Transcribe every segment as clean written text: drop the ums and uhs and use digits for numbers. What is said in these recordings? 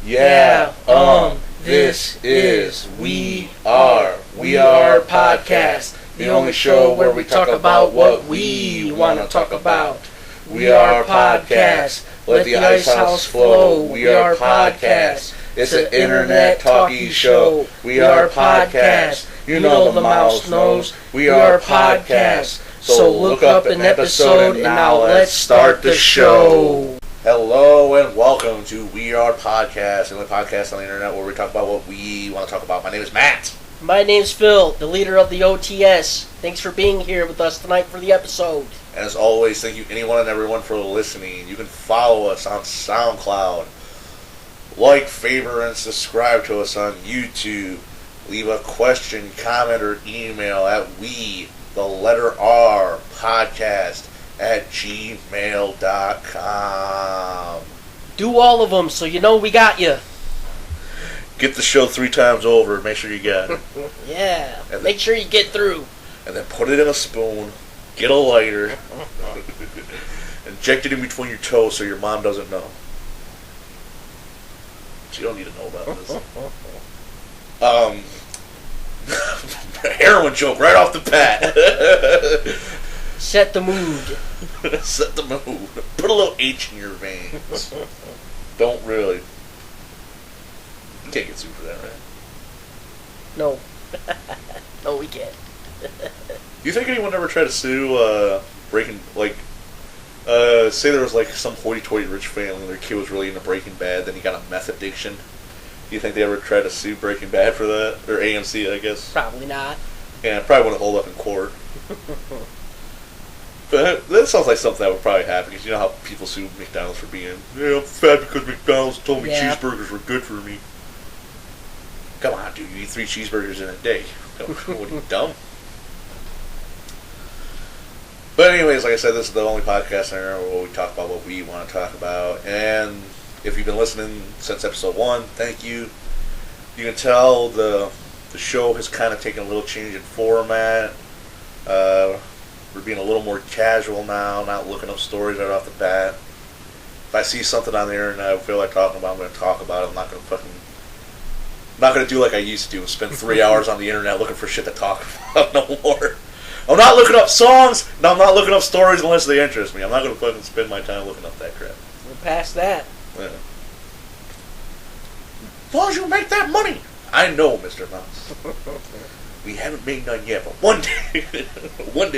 This is We Are Podcast, the only show where we talk about what we want to talk about. We Are Podcast, let the ice house flow. We Are Podcast, it's an internet talkie show. We Are Podcast, you know the mouse knows. We Are Podcast, so look up an episode and now let's start the show. Hello and welcome to We Are Podcast, the only podcast on the internet where we talk about what we want to talk about. My name is Matt. My name's Phil, the leader of the OTS. Thanks for being here with us tonight for the episode. And as always, thank you anyone and everyone for listening. You can follow us on SoundCloud, like, favor, and subscribe to us on YouTube. Leave a question, comment, or email at podcast@gmail.com. Do all of them so you know we got you. Get the show 3 times over. Make sure you got it. Yeah. Make sure you get through. And then put it in a spoon. Get a lighter. Inject it in between your toes so your mom doesn't know. She don't need to know about this. Heroin joke right off the bat. Set the mood. Set the mood. Put a little H in your veins. Don't really. You can't get sued for that, right? No. No, we can't. You think anyone ever tried to sue Breaking, say there was like some hoity-toity rich family and their kid was really into Breaking Bad, then he got a meth addiction? Do you think they ever tried to sue Breaking Bad for that? Or AMC, I guess? Probably not. Yeah, it probably wouldn't hold up in court. But that sounds like something that would probably happen, because you know how people sue McDonald's for being, I'm fat because McDonald's told me cheeseburgers were good for me. Come on, dude, you eat 3 cheeseburgers in a day. What are you, dumb? But anyways, like I said, this is the only podcast in there where we talk about what we want to talk about. And if you've been listening since episode 1, thank you. You can tell the show has kind of taken a little change in format. We're being a little more casual now, not looking up stories right off the bat. If I see something on the internet I feel like talking about, I'm going to talk about it. I'm not going to do like I used to do and spend 3 hours on the internet looking for shit to talk about no more. I'm not looking up songs, and I'm not looking up stories unless they interest me. I'm not going to fucking spend my time looking up that crap. We're past that. Yeah. As long as you make that money. I know, Mr. Mouse. We haven't made none yet, but one day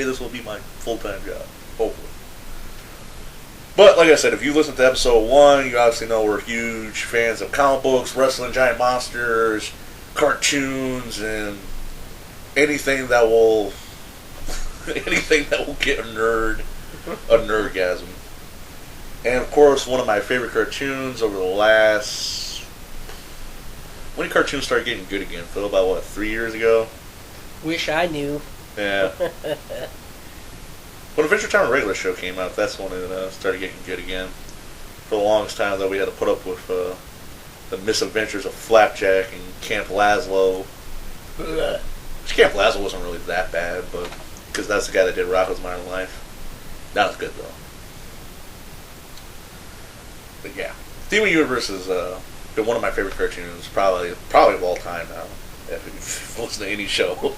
this will be my full-time job. Hopefully. But, like I said, if you listen to episode 1, you obviously know we're huge fans of comic books, wrestling giant monsters, cartoons, and anything that will get a nerdgasm. And, of course, one of my favorite cartoons over the last... When did cartoons start getting good again, Phil? About, 3 years ago? Wish I knew. Yeah. When Adventure Time and Regular Show came out, that's when it started getting good again. For the longest time, though, we had to put up with the misadventures of Flapjack and Camp Lazlo. Which Camp Lazlo wasn't really that bad, but because that's the guy that did Rocko's Modern Life. That was good, though. But yeah, Steven Universe has been one of my favorite cartoons, probably of all time now. If you listen to any show.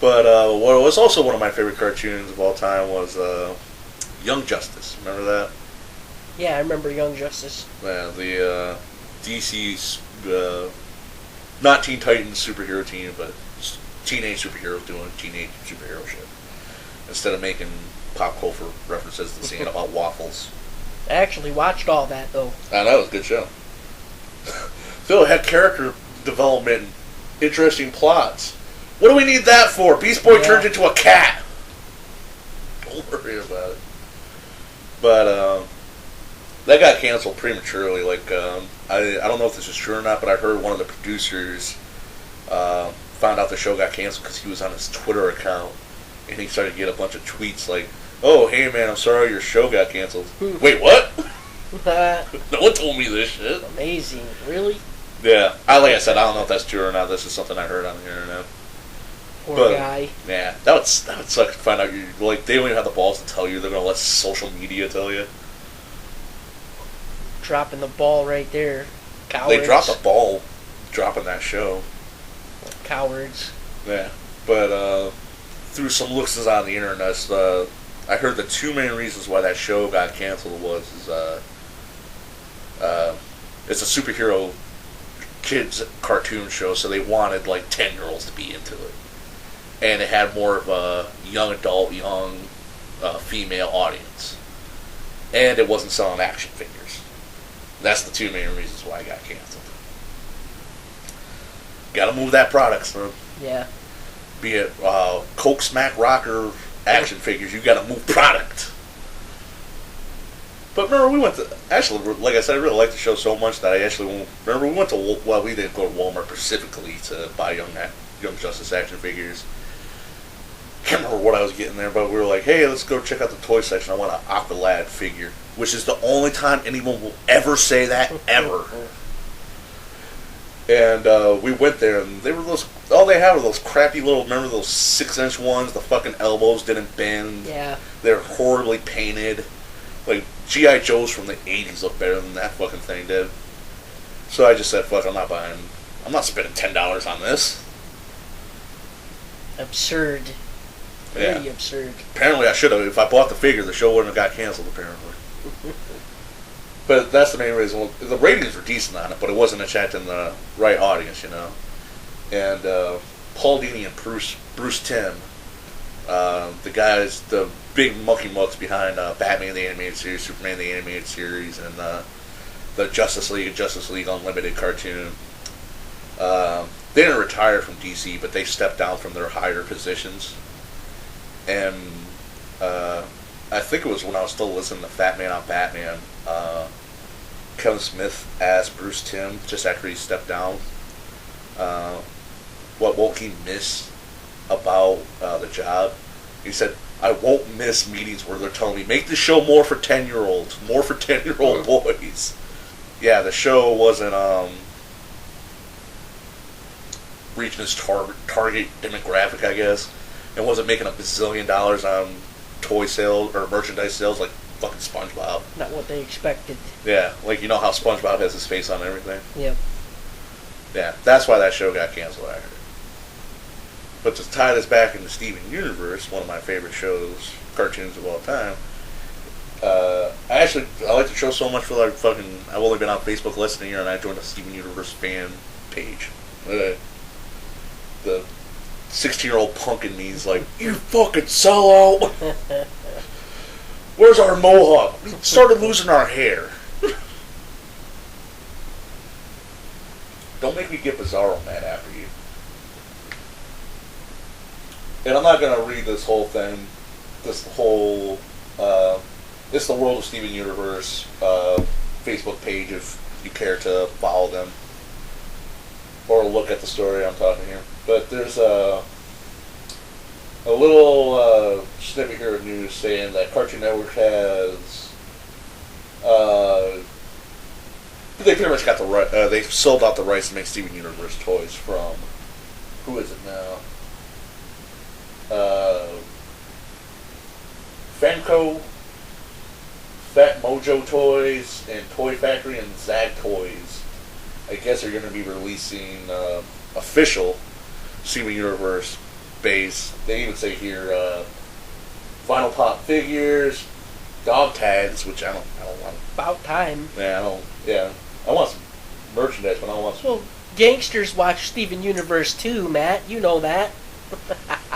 But what was also one of my favorite cartoons of all time was Young Justice. Remember that? Yeah, I remember Young Justice. Yeah, the DC's not Teen Titans superhero team, but teenage superheroes doing teenage superhero shit instead of making pop culture references to seeing about waffles. I actually watched all that, though. I know, it was a good show. Phil had character development, interesting plots. What do we need that for? Beast Boy turns into a cat. Don't worry about it. But that got canceled prematurely. I don't know if this is true or not, but I heard one of the producers found out the show got canceled because he was on his Twitter account, and he started to get a bunch of tweets like, "Oh, hey man, I'm sorry your show got canceled." Wait, what? No one told me this shit. Amazing, really? Yeah, like I said, I don't know if that's true or not. This is something I heard on the internet. Poor guy. Yeah, that would suck to find out they don't even have the balls to tell you. They're gonna let social media tell you. dropping the ball right there. Cowards. They dropped the ball dropping that show. Cowards. Yeah. But through some looks on the internet, I heard the two main reasons why that show got canceled was it's a superhero kids cartoon show, so they wanted like 10-year-olds to be into it. And it had more of a young adult, young female audience. And it wasn't selling action figures. That's the two main reasons why it got canceled. Gotta move that product, son. Yeah. Be it Coke Smack Rocker action figures, you gotta move product. But remember, we went to, actually, like I said, I really liked the show so much that I actually, remember, we went to, well, we didn't go to Walmart specifically to buy Young Justice action figures. Can't remember what I was getting there, but we were like, hey, let's go check out the toy section. I want an Aqualad figure, which is the only time anyone will ever say that, ever. And we went there, and they were those, all they had were those crappy little, remember those 6-inch ones, the fucking elbows didn't bend. Yeah. They're horribly painted. Like, G.I. Joes from the 80s look better than that fucking thing did. So I just said, fuck, I'm not spending $10 on this. Absurd. Very absurd. Apparently I should have. If I bought the figure, the show wouldn't have got canceled, apparently. But that's the main reason. Well, the ratings were decent on it, but it wasn't attracting the right audience, you know. And Paul Dini and Bruce Timm, the guys, the big monkey mucks behind Batman the Animated Series, Superman the Animated Series, and the Justice League Unlimited cartoon. They didn't retire from DC, but they stepped down from their higher positions. And I think it was when I was still listening to Fat Man on Batman, Kevin Smith asked Bruce Timm, just after he stepped down, what won't he miss about the job. He said, I won't miss meetings where they're telling me, make the show more for 10-year-olds, more for 10-year-old boys. Yeah, the show wasn't reaching its target demographic, I guess, and wasn't making a bazillion dollars on toy sales or merchandise sales like fucking SpongeBob. Not what they expected. Yeah, like you know how SpongeBob has his face on everything? Yep. Yeah, that's why that show got canceled, I heard. But to tie this back into Steven Universe, one of my favorite shows, cartoons of all time, I like the show so much for like fucking, I've only been on Facebook less than a year and I joined a Steven Universe fan page. The 16-year-old punk in me is like, you fucking sellout! Where's our mohawk? We started losing our hair. Don't make me get Bizarro mad after you. And I'm not going to read this whole thing, it's the World of Steven Universe Facebook page if you care to follow them or look at the story I'm talking here. But there's a little snippet here of news saying that Cartoon Network has they pretty much got the right. They sold out the rights to make Steven Universe toys from, who is it now? Famco, Fat Mojo Toys, and Toy Factory and Zag Toys. I guess are going to be releasing official Steven Universe base. They even say here Vinyl Pop figures, dog tags, which I don't want. About time. I want some merchandise, but I don't want some. Well, gangsters watch Steven Universe too, Matt. You know that.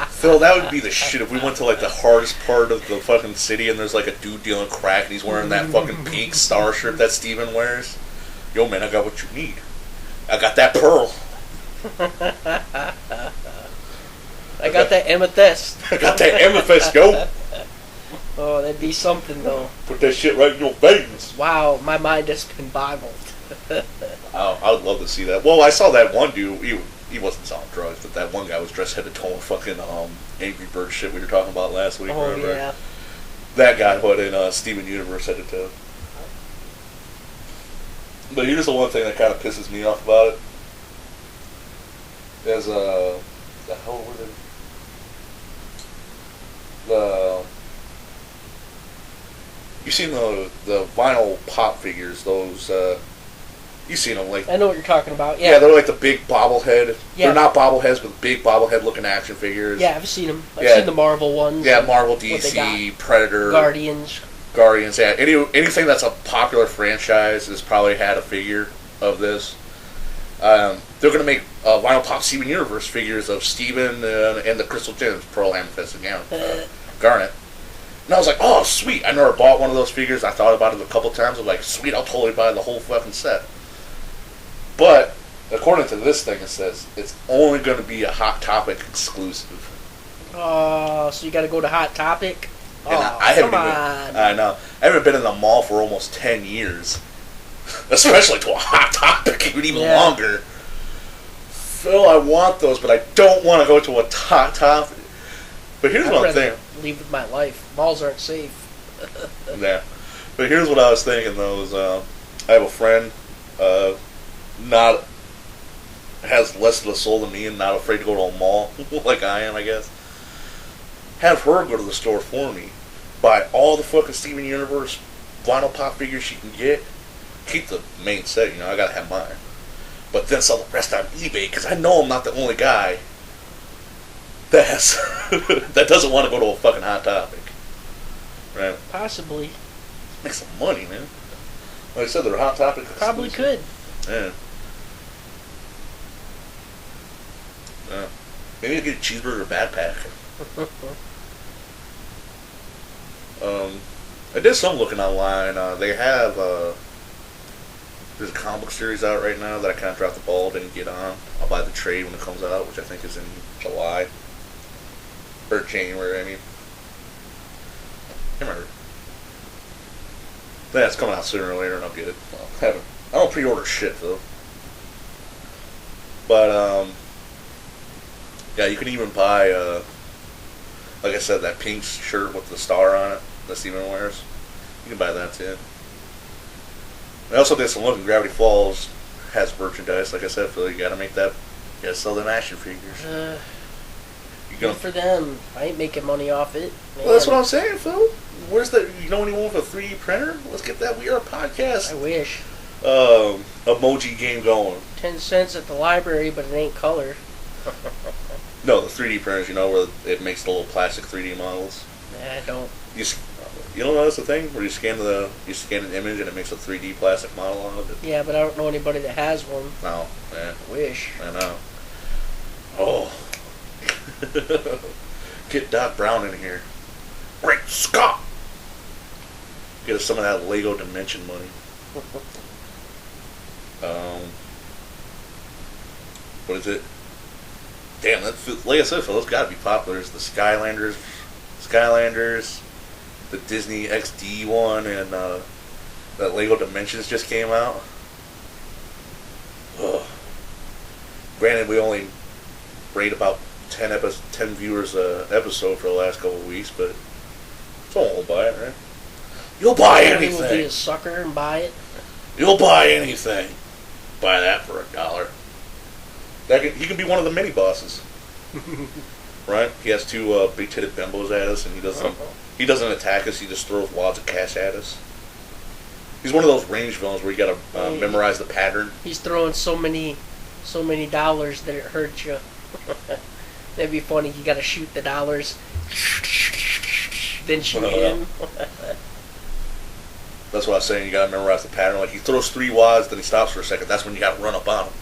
Phil, that would be the shit if we went to like the hardest part of the fucking city and there's like a dude dealing crack and he's wearing that fucking pink star shirt that Steven wears. Yo, man, I got what you need. I got that pearl. I got that amethyst. I got that amethyst, yo. Oh, that'd be something, though. Put that shit right in your veins. Wow, my mind has been boggled. I would love to see that. Well, I saw that one dude. He wasn't selling drugs, but that one guy was dressed head to toe in fucking Angry Bird shit we were talking about last week. Oh, remember? yeah. That guy put in Steven Universe head to toe. But here's the one thing that kind of pisses me off about it. There's the hell were they? you've seen the vinyl pop figures, those, you've seen them, like... I know what you're talking about, yeah. Yeah, they're like the big bobblehead. Yeah. They're not bobbleheads, but big bobblehead-looking action figures. Yeah, I've seen them. I've seen the Marvel ones. Yeah, Marvel, DC, Predator... Guardians, yeah. Anything that's a popular franchise has probably had a figure of this. They're going to make vinyl pop Steven Universe figures of Steven and the Crystal Gems, Pearl, Amethyst, and Garnet. And I was like, oh, sweet. I never bought one of those figures. I thought about it a couple times. I was like, sweet, I'll totally buy the whole fucking set. But, according to this thing, it says it's only going to be a Hot Topic exclusive. Oh, so you got to go to Hot Topic? And I know. I haven't been in the mall for almost 10 years. Especially to a Hot Topic, even longer. Phil, I want those, but I don't want to go to a Hot Topic. But here's what I'm thinking. Leave with my life. Malls aren't safe. Yeah. But here's what I was thinking, though, is I have a friend, has less of a soul than me and not afraid to go to a mall, like I am, I guess. Have her go to the store for me. Buy all the fucking Steven Universe vinyl pop figures she can get. Keep the main set, I gotta have mine. But then sell the rest on eBay, because I know I'm not the only guy that doesn't want to go to a fucking Hot Topic. Right? Possibly. Make some money, man. Like I said, they're Hot Topic. Probably could. Yeah. Maybe I'll get a cheeseburger backpack. I did some looking online. They have there's a comic book series out right now that I kind of dropped the ball, didn't get on. I'll buy the trade when it comes out, which I think is in July or January. I mean, I can't remember. Yeah, it's coming out sooner or later, and I'll get it. I don't pre-order shit though. But yeah, you can even buy like I said, that pink shirt with the star on it that Steven wears. You can buy that too. I also did some looking. Gravity Falls has merchandise. Like I said, Phil, you gotta make that. You gotta sell them action figures. Good for them. I ain't making money off it. Man. Well, that's what I'm saying, Phil. Where's the? You know anyone with a 3D printer? Let's get that. We are a podcast. I wish. Emoji game going. 10 cents at the library, but it ain't color. No, the 3D printers. Where it makes the little plastic 3D models. Nah, I don't. You don't know that's the thing where you scan an image and it makes a 3D plastic model out of it. Yeah, but I don't know anybody that has one. No, yeah. I wish. I know. Oh. Get Doc Brown in here. Great Scott! Get us some of that Lego Dimension money. What is it? Damn, like I said, Phil, it's got to be popular. There's the Skylanders, the Disney XD one, and that Lego Dimensions just came out. Ugh. Granted, we only rate about 10 viewers a episode for the last couple of weeks, but someone will buy it, right? You'll buy anything. Will be a sucker and buy it. You'll buy anything. Buy that for $1. He can be one of the mini bosses, right? He has two big-titted bimbos at us, and he doesn't attack us. He just throws wads of cash at us. He's one of those range villains where you got to memorize the pattern. He's throwing so many dollars that it hurts you. That'd be funny. You got to shoot the dollars, then shoot him. That's what I was saying. You got to memorize the pattern. Like he throws 3 wads, then he stops for a second. That's when you got to run up on him.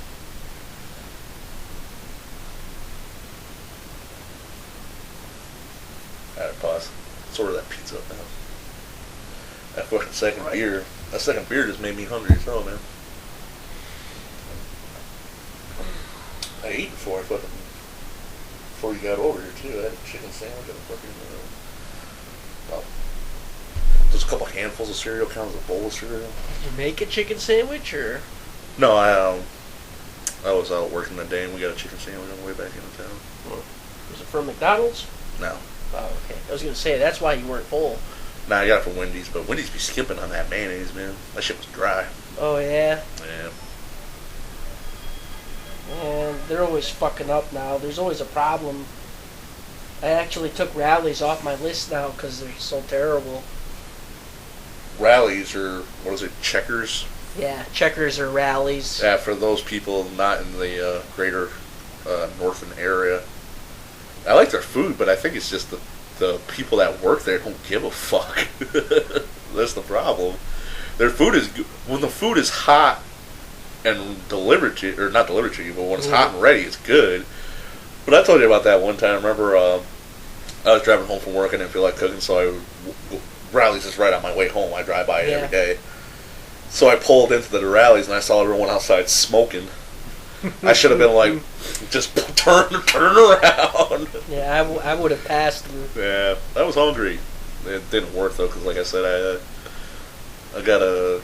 Alright, pause. Let's order that pizza up now. That fucking second beer. That second beer just made me hungry as hell, man. I ate before you got over here too. I had a chicken sandwich and a fucking just a couple handfuls of cereal, counts a bowl of cereal. Did you make a chicken sandwich or? No, I was out working that day and we got a chicken sandwich on the way back into town. Was it from McDonald's? No. Oh, okay. I was gonna say that's why you weren't full. Nah, I got it from Wendy's, but Wendy's be skipping on that mayonnaise, man. That shit was dry. Oh yeah. Yeah. And they're always fucking up now. There's always a problem. I actually took Rallies off my list now because they're so terrible. rallies, or what is it, checkers? Yeah, checkers or rallies. Yeah, for those people not in the greater northern area. I like their food, but I think it's just the people that work there don't give a fuck. That's the problem. Their food is when the food is hot and delivered to you, or not delivered to you, but when it's hot and ready, it's good. But I told you about that one time. Remember, I was driving home from work. I didn't feel like cooking, so Rallies is right on my way home. I drive by it every day. So I pulled into the Rallies and I saw everyone outside smoking. I should have been like, just turn around. Yeah, I would have passed them. Yeah, I was hungry. It didn't work though, because like I said, I got a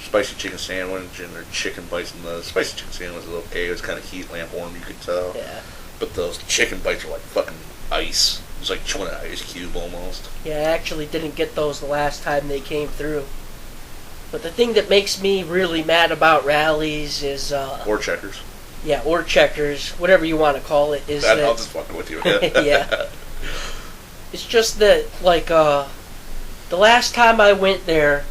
spicy chicken sandwich and their chicken bites, and the spicy chicken sandwich was okay. It was kind of heat lamp warm, you could tell. Yeah. But those chicken bites are like fucking ice. It was like chewing an ice cube almost. Yeah, I actually didn't get those the last time they came through. But the thing that makes me really mad about Rallies is... or Checkers. Yeah, or Checkers, whatever you want to call it, is that... I'm just fucking with you. Yeah. It's just that, like, the last time I went there,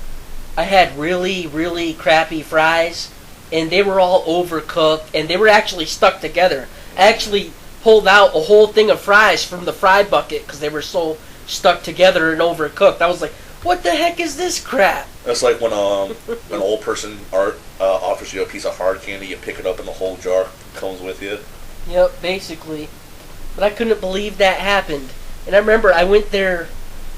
I had really, really crappy fries, and they were all overcooked, and they were actually stuck together. I actually pulled out a whole thing of fries from the fry bucket because they were so stuck together and overcooked. I was like, what the heck is this crap? That's like when an old person offers you a piece of hard candy, you pick it up and the whole jar comes with you. Yep, basically. But I couldn't believe that happened. And I remember I went there,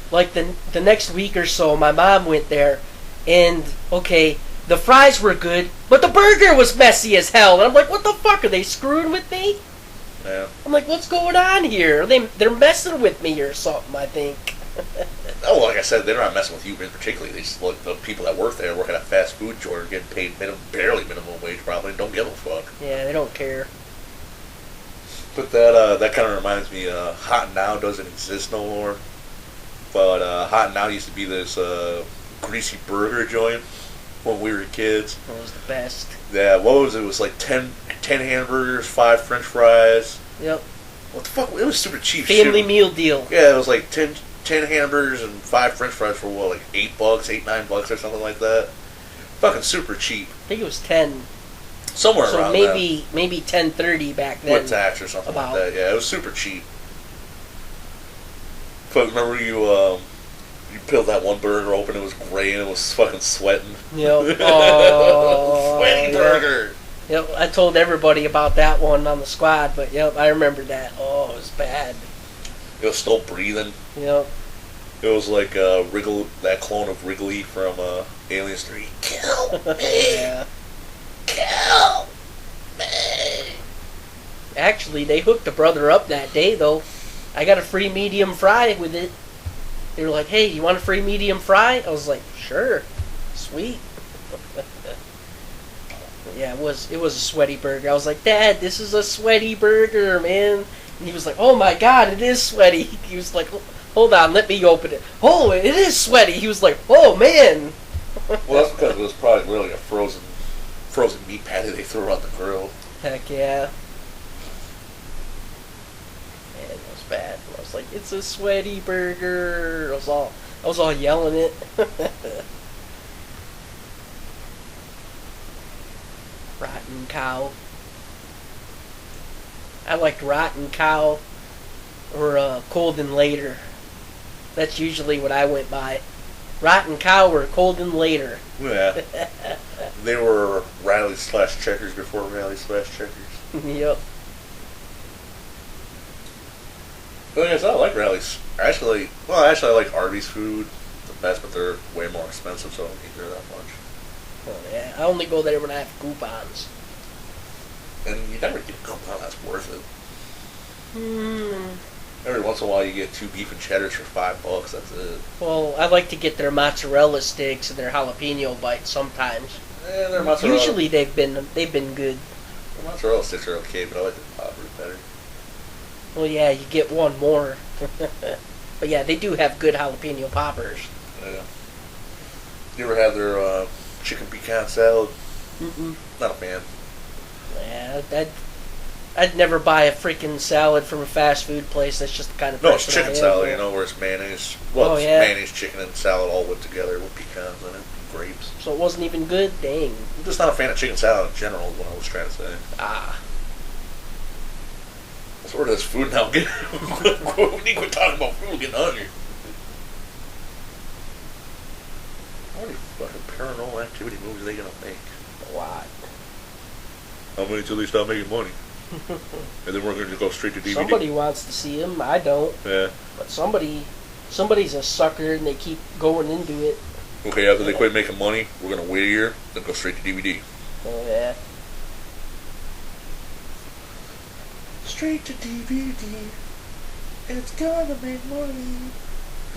like, the next week or so, my mom went there, and, okay, the fries were good, but the burger was messy as hell. And I'm like, what the fuck, are they screwing with me? Yeah. I'm like, what's going on here? They're messing with me or something, I think. Oh, like I said, they're not messing with you in particular. They just, like, the people that work there work at a fast food joint are getting paid barely minimum wage probably, and don't give a fuck. Yeah, they don't care. But that kind of reminds me, Hot and Now doesn't exist no more. But Hot and Now used to be this greasy burger joint when we were kids. That was the best. Yeah, what was it? It was like 10 hamburgers, 5 French fries. Yep. What the fuck? It was super cheap. Family meal deal. Yeah, it was like 10 hamburgers and 5 French fries for what, like $8, $9 or something like that. Fucking super cheap. I think it was 10. Somewhere so around maybe 10.30 back then. with tax or something like that. Yeah, it was super cheap. But remember you peeled that one burger open, it was gray and it was fucking sweating. Yep. Oh, sweating burger. Yep, I told everybody about that one on the squad, but yep, I remember that. Oh, it was bad. It was still breathing. Yep. It was like that clone of Wrigley from Aliens 3. Kill me! Yeah. Kill me! Actually, they hooked a brother up that day, though. I got a free medium fry with it. They were like, hey, you want a free medium fry? I was like, sure. Sweet. Yeah, it was a sweaty burger. I was like, Dad, this is a sweaty burger, man. And he was like, oh my God, it is sweaty. He was like, hold on, let me open it. Oh, it is sweaty. He was like, oh man. Well, that's because it was probably really a frozen meat patty they threw on the grill. Heck yeah. Man, it was bad. I was like, it's a sweaty burger. I was all yelling it. Rotten Cow. I liked Rotten Cow or Cold and Later. That's usually what I went by. Rotten Cow or Cold and Later. Yeah. They were Rally/Checkers before Rally/Checkers. Yep. Well, yes, I like Rallies. Actually, I like Arby's food the best, but they're way more expensive, so I don't eat there that much. Oh, yeah. I only go there when I have coupons. And you never get a coupon that's worth it. Hmm. Every once in a while you get 2 beef and cheddars for $5, that's it. Well, I like to get their mozzarella sticks and their jalapeno bites sometimes. Their mozzarella... Usually they've been good. The mozzarella sticks are okay, but I like the poppers better. Well, yeah, you get one more. But yeah, they do have good jalapeno poppers. Yeah. You ever have their chicken pecan salad? Mm-mm. Not a fan. Yeah, I'd never buy a freaking salad from a fast food place. That's just the kind of No, it's person I chicken am. salad, you know, where it's mayonnaise. Well, Oh, it's yeah. mayonnaise, chicken, and salad all whipped together with pecans in it, and grapes. So it wasn't even good? Dang. I'm just not a fan of chicken salad in general, is what I was trying to say. Ah. Let's order this food now. We need to quit talking about food. We're getting hungry. How many fucking paranormal activity movies are they going to make? A lot. How many till they stop making money? And then we're going to go straight to DVD? Somebody wants to see them. I don't. Yeah. But somebody's a sucker and they keep going into it. Okay, after they quit making money, we're going to wait a year, then go straight to DVD. Oh, yeah. Straight to DVD. It's gonna make money.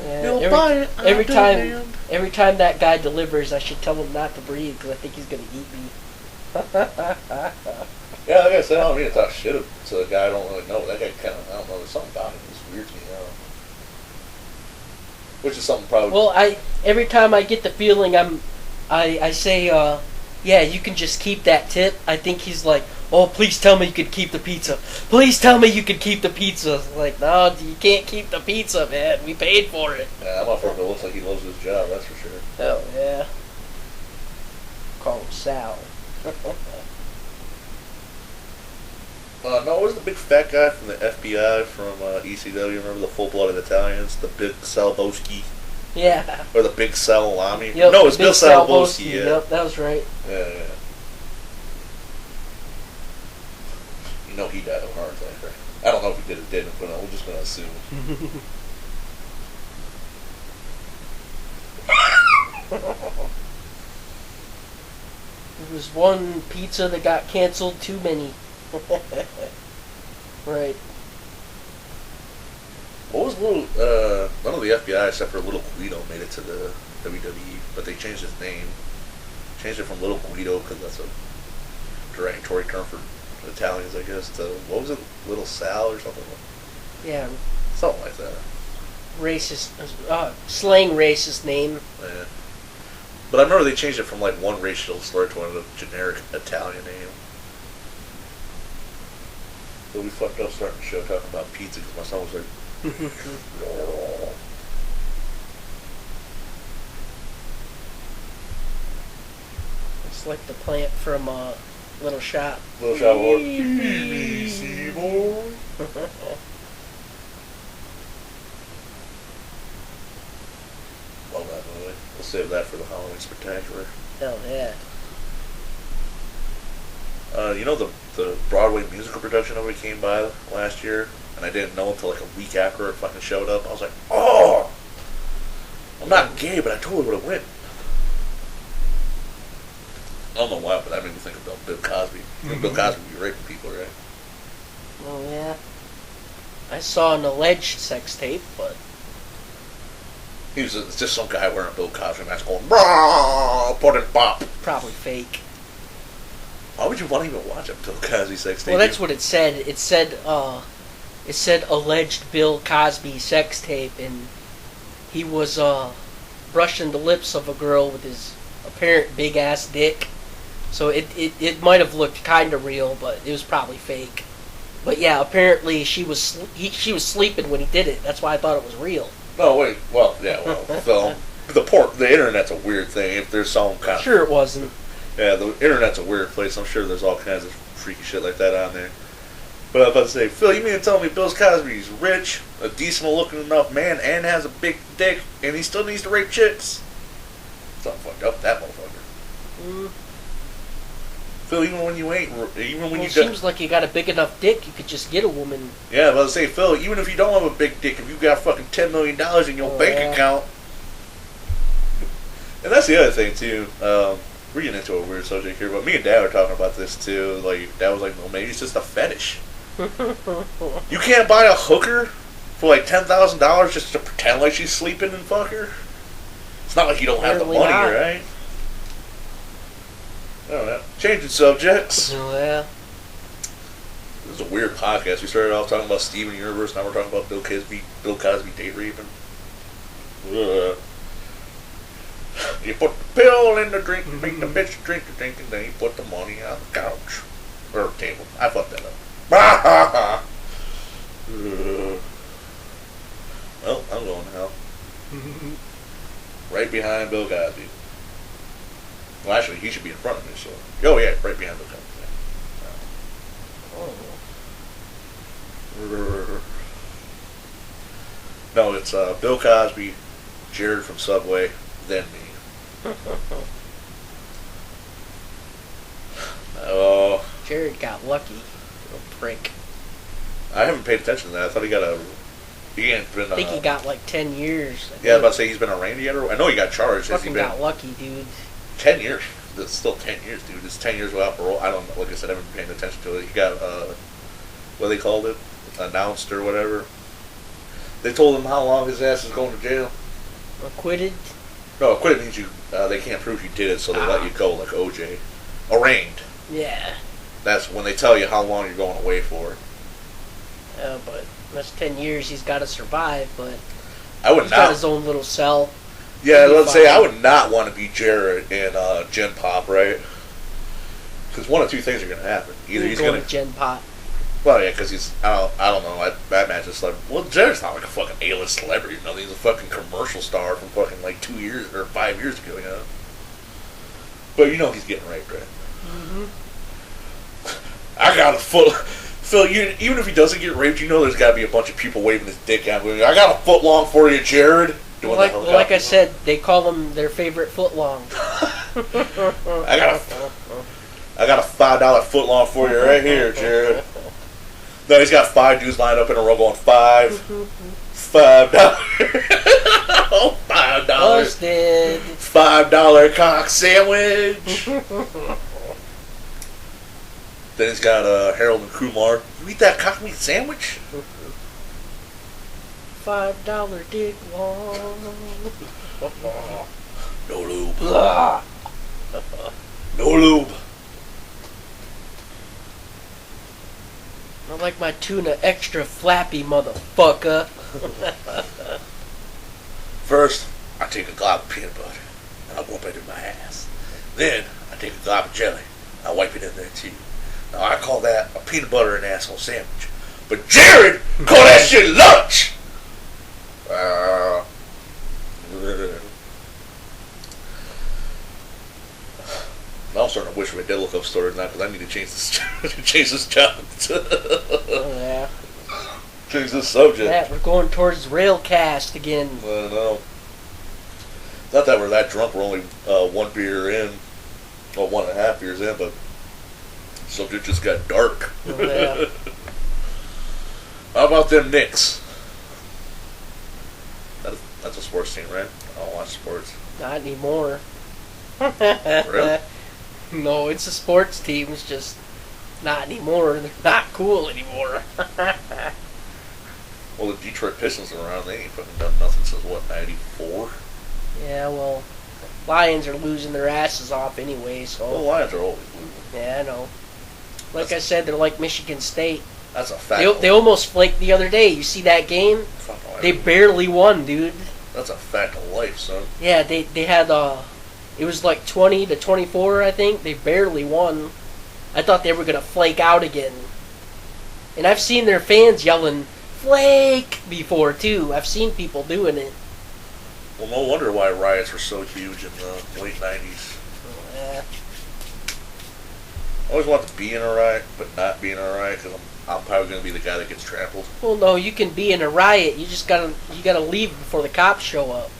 Yeah, You'll buy it on demand. every time that guy delivers, I should tell him not to breathe because I think he's going to eat me. Yeah, like I said, I don't mean to talk shit to a guy I don't really know. That guy kind of, I don't know, there's something about him that's weird to me now. Which is something probably... Well, every time I get the feeling I say, yeah, you can just keep that tip. I think he's like, oh, please tell me you could keep the pizza. Please tell me you could keep the pizza. Like, no, you can't keep the pizza, man. We paid for it. Yeah, that motherfucker looks like he loves his job, that's for sure. Hell yeah. Call him Sal. No, it was the big fat guy from the FBI from ECW. Remember the full-blooded Italians? The big Salvoski? Yeah. Or the big Salami? Yep, No, it's Big Bill Salvoski, yeah. Yep, that was right. Yeah. You know he died of a heart attack, right? I don't know if he did or didn't, but we're just going to assume. There was one pizza that got canceled too many. Right. What was little, none of the FBI except for Little Guido made it to the WWE, but they changed his name. Changed it from Little Guido, because that's a derogatory term for Italians, I guess, to, what was it, Little Sal or something? Yeah. Something like that. Racist, slang racist name. Yeah. But I remember they changed it from like one racial slur to a generic Italian name. So we fucked up starting the show talking about pizza because my son was like, It's like the plant from Little Shop. Little Shop of Horrors. BBC boy. Love that movie. We'll save that for the Halloween Spectacular. Hell yeah. You know the Broadway musical production nobody came by last year, and I didn't know until like a week after it fucking showed up. I was like, oh, I'm not gay, but I totally would have went. I don't know why, but that made me think about Bill Cosby. Bill Cosby would be raping people, right? Oh yeah. I saw an alleged sex tape, but He was just some guy wearing a Bill Cosby mask going, brah, put it bop. probably fake. Why would you want to even watch a Bill Cosby sex tape? Well, that's what it said. It said alleged Bill Cosby sex tape, and he was brushing the lips of a girl with his apparent big ass dick. So it might have looked kind of real, but it was probably fake. But yeah, apparently she was sleeping when he did it. That's why I thought it was real. No, wait. Well, yeah, well, film. The internet's a weird thing. If there's some kind of... Sure it wasn't. Yeah, the internet's a weird place. I'm sure there's all kinds of freaky shit like that on there. But I was about to say, Phil, you mean to tell me Bill Cosby's rich, a decent looking enough man, and has a big dick, and he still needs to rape chicks? Something fucked up with that motherfucker. Phil, even when you ain't, It seems like you got a big enough dick, you could just get a woman. Yeah, I was about to say, Phil, even if you don't have a big dick, if you got fucking $10 million in your bank account. And that's the other thing, too. We're getting into a weird subject here, but me and Dad were talking about this, too. Like, Dad was like, well, maybe it's just a fetish. You can't buy a hooker for like $10,000 just to pretend like she's sleeping and fuck her? It's not like you don't have the money, right? I don't know. Changing subjects. Oh, yeah. This is a weird podcast. We started off talking about Steven Universe, now we're talking about Bill Cosby date raping. Ugh. You put the pill in the drink, make the bitch drink the drink, and then you put the money on the couch. Or table. I fucked that up. Well, I'm going to hell. Right behind Bill Cosby. Well, actually, he should be in front of me, so. Oh, yeah, right behind Bill Cosby. Oh. No, it's Bill Cosby, Jared from Subway, then me. Oh. Jared got lucky. Little prick. I haven't paid attention to that. I thought he got a. He ain't been. I think he got like 10 years. Yeah, I was about to say he's been arraigned yet. I know he got charged. Fucking got lucky, dude. 10 years. That's still 10 years, dude. It's 10 years without parole. I don't know. Like I said, I haven't been paying attention to it. He got, what they called it? Announced or whatever. They told him how long his ass is going to jail. Acquitted? No, acquitted means you. They can't prove you did it, so they let you go, like OJ. Arraigned. Yeah. That's when they tell you how long you're going away for. But that's 10 years he's got to survive, but I would he's not. got his own little cell. Yeah, let's say I would not want to be Jared in Gen Pop, right? Because one of two things are going to happen. Either he's going to Gen Pop. Well, yeah, because he's, I don't know, I imagine it's like, well, Jared's not like a fucking A-list celebrity, you know, he's a fucking commercial star from fucking like 2 years, or 5 years ago, you know? But you know he's getting raped, right? Mm-hmm. I got a foot, Phil, even if he doesn't get raped, you know there's got to be a bunch of people waving his dick out, going, I got a foot long for you, Jared! Doing like I said, they call him their favorite foot long. I got a $5 foot long for you right here, Jared. No, he's got 5 dudes lined up in a row going $5. Oh, $5. Busted. $5 cock sandwich. Then he's got Harold and Kumar. You eat that cock meat sandwich? $5 dick long. No lube. No lube. I like my tuna extra flappy, motherfucker. First, I take a glob of peanut butter and I whoop it in my ass. Then, I take a glob of jelly and I wipe it in there too. Now, I call that a peanut butter and asshole sandwich. But Jared call that shit lunch! Now I'm starting to wish we did look up stories now because I need to change this job. Oh, yeah. Change this subject. Yeah, we're going towards Railcast again. I know. Not that we're that drunk. We're only 1 beer in, or 1.5 beers in, but the subject just got dark. Oh, yeah. How about them Knicks? That's a sports team, right? I don't watch sports. Not anymore. Really? No, it's a sports team. It's just not anymore. They're not cool anymore. Well, the Detroit Pistons are around. They ain't fucking done nothing since, what, 94? Yeah, well, Lions are losing their asses off anyway, so... Well, the Lions are always losing. Yeah, I know. Like I said, they're like Michigan State. That's a fact. They almost flaked the other day. You see that game? They barely won, dude. That's a fact of life, son. Yeah, they had, it was like 20-24, I think. They barely won. I thought they were going to flake out again. And I've seen their fans yelling, "Flake!" before, too. I've seen people doing it. Well, no wonder why riots were so huge in the late 90s. Yeah. I always want to be in a riot, but not be in a riot, because I'm probably going to be the guy that gets trampled. Well, no, you can be in a riot. You just gotta leave before the cops show up.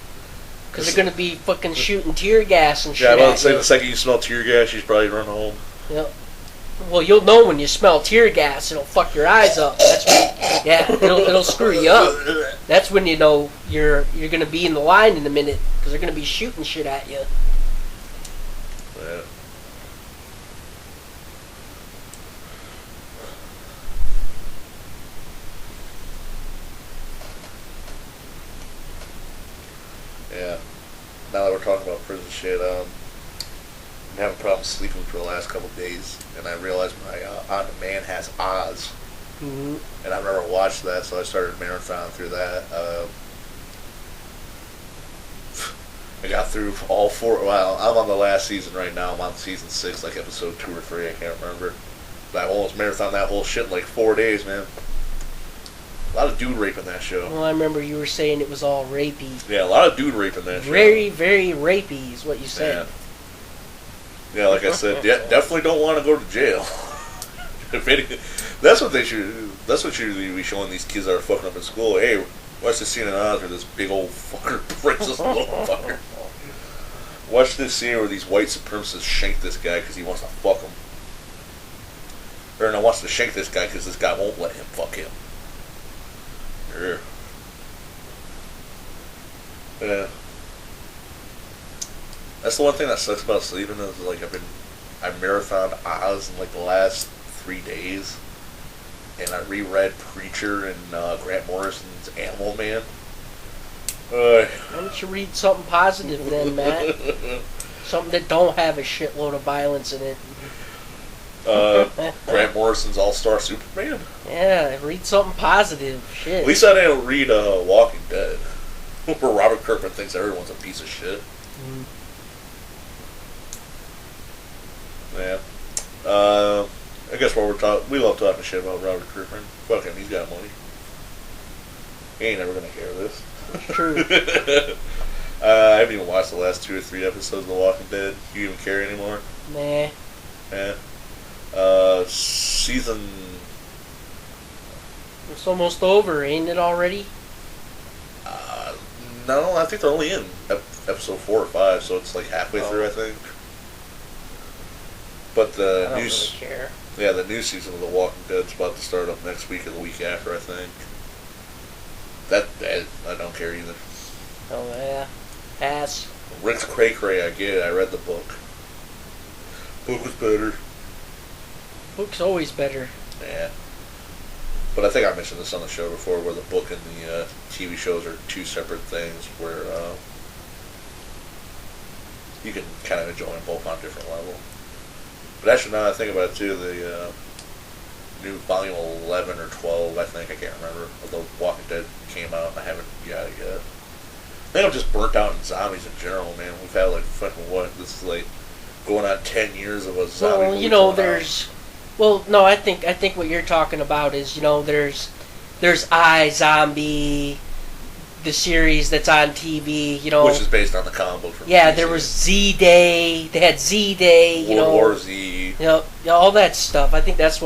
Because they're going to be fucking shooting tear gas and shit. Yeah, I was about to say, the second you smell tear gas, you should probably run home. Yep. Well, you'll know when you smell tear gas. It'll fuck your eyes up. That's when, yeah, it'll screw you up. That's when you know you're going to be in the line in a minute. Because they're going to be shooting shit at you. Yeah. Yeah. Now that we're talking about prison shit, I'm having problems sleeping for the last couple of days, and I realized my on-demand has Oz, Mm-hmm. and I've never watched that, so I started marathoning through that. I got through all 4. Well, I'm on the last season right now. I'm on season 6, like episode 2 or 3. I can't remember. I almost marathon that whole shit in like 4 days, man. A lot of dude rape in that show. Well, I remember you were saying it was all rapey. Yeah, a lot of dude rape in that show. Very, very rapey is what you said. Yeah, like I said, definitely don't want to go to jail. That's what they should. That's what should be showing these kids that are fucking up in school. Hey, watch this scene in Oz where this big old fucker breaks this little fucker. Watch this scene where these white supremacists shank this guy because he wants to fuck him. Or no, wants to shank this guy because this guy won't let him fuck him. Yeah. That's the one thing that sucks about sleeping is like I marathoned Oz in like the last 3 days, and I reread Preacher and Grant Morrison's Animal Man. Why don't you read something positive then, Matt? Something that don't have a shitload of violence in it. Grant Morrison's All-Star Superman? Yeah, read something positive. Shit. At least I didn't read Walking Dead, where Robert Kirkman thinks everyone's a piece of shit. Mm. Yeah. I guess while we love talking shit about Robert Kirkman. Fuck him, he's got money. He ain't never gonna care this. It's true. I haven't even watched the last 2 or 3 episodes of The Walking Dead. Do you even care anymore? Nah. Yeah. Season... It's almost over, ain't it already? No, I think they're only in episode 4 or 5, so it's like halfway through, I think. But the I don't really care. Yeah, the new season of The Walking Dead's about to start up next week or the week after, I think. That I don't care either. Oh yeah, pass. Rick's cray cray, I get it. I read the book. Book was better. Book's always better. Yeah. But I think I mentioned this on the show before, where the book and the TV shows are 2 separate things, where you can kind of enjoy them both on a different level. But actually, now that I think about it too, the new volume 11 or 12, I think, I can't remember, of The Walking Dead came out. I haven't got it yet. I think I'm just burnt out in zombies in general, man. We've had like fucking what? This is like going on 10 years of a zombie movie. Well, you know, there's... Well, no, I think what you're talking about is, you know, there's iZombie, the series that's on TV, you know. Which is based on the comic book from Yeah, DC. there was Z-Day. They had Z-Day, you know. World War Z. You know, all that stuff. I think that's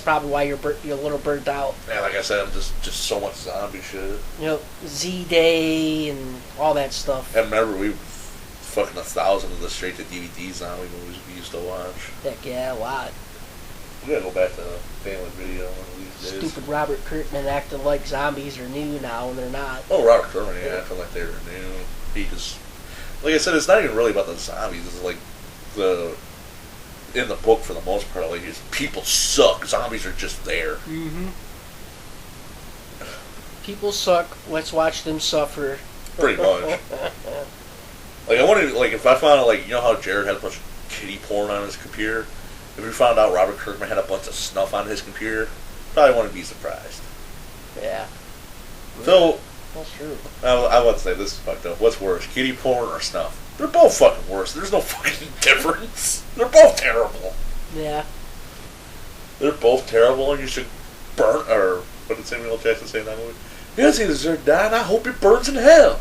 probably why you're a little burnt out. Yeah, like I said, I'm just so much zombie shit. You know, Z-Day and all that stuff. I remember we fucking 1,000 of the straight-to-DVD zombie movies we used to watch. Heck yeah, a lot. We gotta go back to Family Video one of these days. Stupid Robert Kirkman acting like zombies are new now, and they're not. Oh, Robert Kirkman, yeah, acting like they were new. He just... Like I said, it's not even really about the zombies. It's like in the book, for the most part, like, people suck. Zombies are just there. Mm-hmm. People suck. Let's watch them suffer. Pretty much. Like, I wanted, like, if I found out, like, you know how Jared had a bunch of kitty porn on his computer? If we found out Robert Kirkman had a bunch of snuff on his computer, probably wouldn't be surprised. Yeah. So, that's true. I would say this is fucked up. What's worse, kitty porn or snuff? They're both fucking worse. There's no fucking difference. They're both terrible. Yeah. They're both terrible, and you should burn. Or what did Samuel L. Jackson say in that movie? Yes, he deserved to die, and I hope he burns in hell.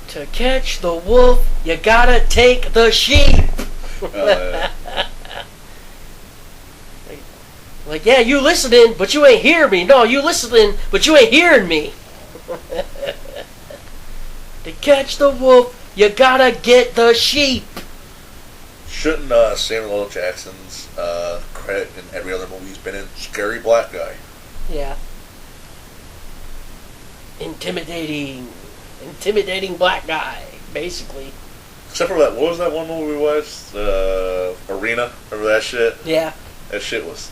To catch the wolf, you gotta take the sheep. Like, yeah, you listening, but you ain't hear me. No, you listening, but you ain't hearing me. To catch the wolf, you gotta get the sheep. Shouldn't Samuel L. Jackson's credit in every other movie he's been in Scary Black Guy? Yeah. Intimidating black guy, basically. Except for that, what was that one movie we watched? Arena, remember that shit? Yeah. That shit was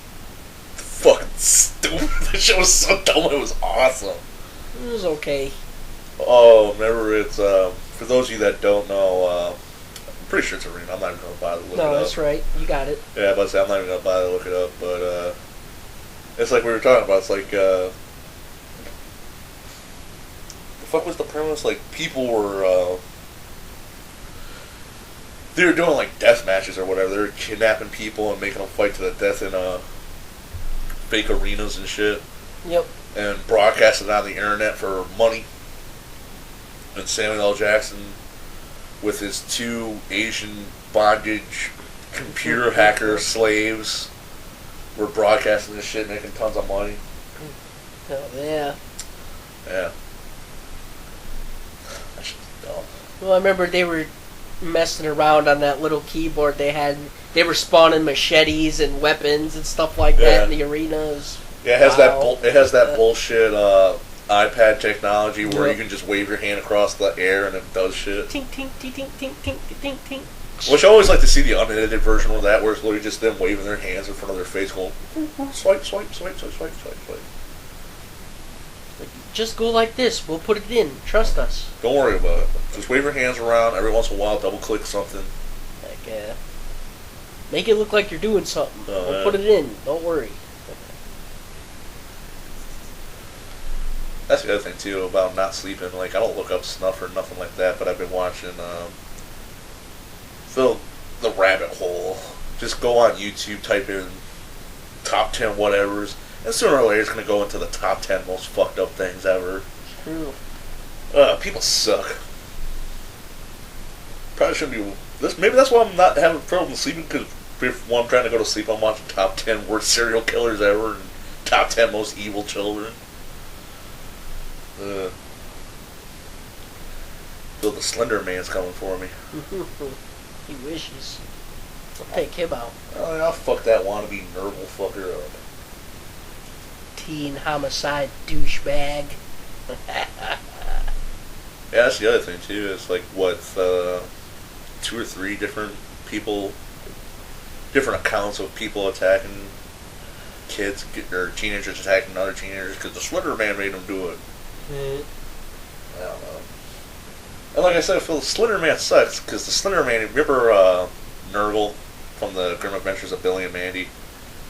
fucking stupid. That shit was so dumb, it was awesome. It was okay. Oh, remember it's, for those of you that don't know, I'm pretty sure it's Arena, I'm not even going to bother to look it up. No, that's right, you got it. Yeah, but I'm not even going to bother to look it up, but, it's like we were talking about, it's like, the fuck was the premise? Like, people were, they were doing like death matches or whatever. They were kidnapping people and making them fight to the death in fake arenas and shit. Yep. And broadcasting it on the internet for money. And Samuel L. Jackson, with his 2 Asian bondage computer hacker slaves, were broadcasting this shit, making tons of money. Oh, yeah. Yeah. That shit's dumb. Well, I remember they were messing around on that little keyboard they had. They were spawning machetes and weapons and stuff like that in the arenas. Yeah, it has that bullshit iPad technology where you can just wave your hand across the air and it does shit. Tink, tink, tink, tink, tink, tink, tink. Which I always like to see the unedited version of that, where it's literally just them waving their hands in front of their face, going swipe, swipe, swipe, swipe, swipe, swipe, swipe. Just go like this. We'll put it in. Trust us. Don't worry about it. Just wave your hands around. Every once in a while, double click something. Like, make it look like you're doing something. We'll put it in. Don't worry. That's the other thing too about not sleeping. Like, I don't look up stuff or nothing like that, but I've been watching the rabbit hole. Just go on YouTube, type in top 10 whatevers, and sooner or later it's gonna go into the top 10 most fucked up things ever. True. People suck. Probably shouldn't be. Maybe that's why I'm not having trouble sleeping, because when I'm trying to go to sleep, I'm watching top 10 worst serial killers ever and top 10 most evil children. Feel the Slender Man's coming for me. He wishes. I'll take him out. Oh, I'll fuck that wannabe Nerval fucker up. Teen homicide douchebag. Yeah, that's the other thing too. It's like what 2 or 3 different people, different accounts of people attacking kids or teenagers attacking other teenagers because the Slender Man made them do it. I don't know. And like I said, I feel the Slender Man sucks because the Slender Man. Remember Nurgle from the Grim Adventures of Billy and Mandy,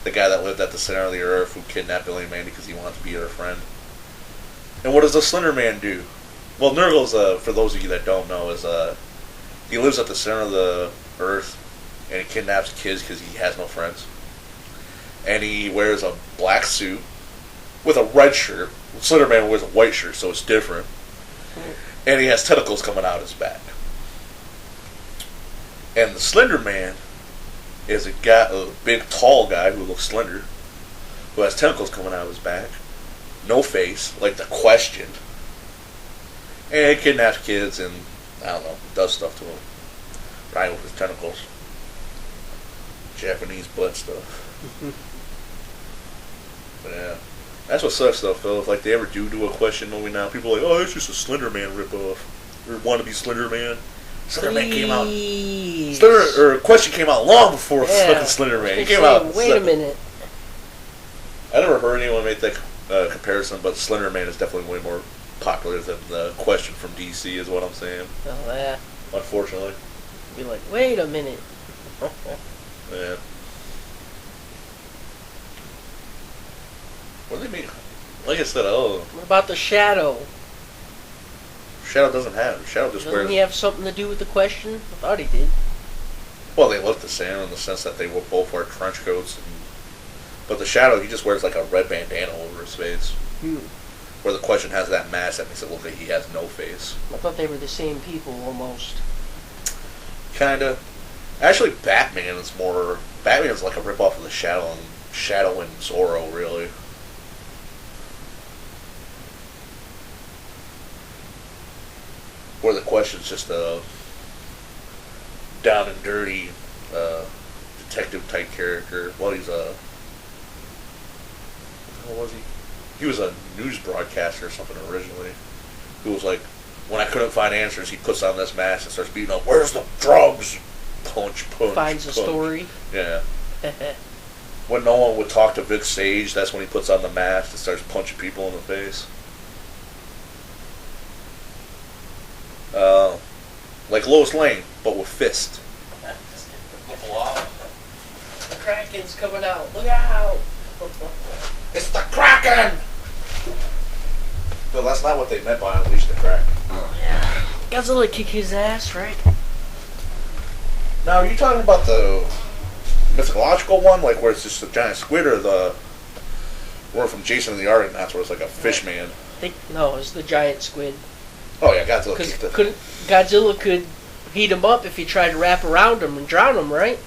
the guy that lived at the center of the earth who kidnapped Billy and Mandy because he wanted to be their friend. And what does the Slender Man do? Well, Nurgle's for those of you that don't know, is he lives at the center of the earth and he kidnaps kids because he has no friends. And he wears a black suit with a red shirt. Slender Man wears a white shirt, so it's different. And he has tentacles coming out his back. And the Slender Man is a big, tall guy who looks slender, who has tentacles coming out of his back, no face, like the Question, and he kidnaps kids and, I don't know, does stuff to them, right, with his tentacles. Japanese butt stuff. But yeah. That's what sucks though, Phil. If like they ever do a Question movie now, people are like, oh, it's just a Slender Man ripoff. Or wannabe Slender Man. Slender Man came out. Question came out long before fucking Slender Man. He came out. Wait a minute. I never heard anyone make that comparison, but Slender Man is definitely way more popular than the Question from DC, is what I'm saying. Oh yeah. Unfortunately. Be like, wait a minute. Yeah. What do they make? Like I said, What about the Shadow? Shadow doesn't have. Shadow just wears. Doesn't he have something to do with the Question? I thought he did. Well, they look the same in the sense that they will both wear trench coats. But the Shadow, he just wears like a red bandana over his face. Where the Question has that mask that makes it look like he has no face. I thought they were the same people almost. Kinda. Actually, Batman is more. Batman's like a ripoff of the Shadow and Zorro, really. Where the Question's just a down and dirty detective type character. Well, he's what was he? He was a news broadcaster or something originally. Who was like, when I couldn't find answers, he puts on this mask and starts beating up. Where's the drugs? Punch, punch. Finds punch. a story. Yeah. When no one would talk to Vic Sage, that's when he puts on the mask and starts punching people in the face. Like Lois Lane, but with fist. The Kraken's coming out. Look out! It's the Kraken! But that's not what they meant by Unleash the Kraken. Oh, yeah. Godzilla kick his ass, right? Now, are you talking about the mythological one, like where it's just a giant squid, or the one from Jason and the Argonauts, where it's like a fish man? No, it's the giant squid. Oh yeah, Godzilla. Because Godzilla could heat him up if he tried to wrap around him and drown him, right?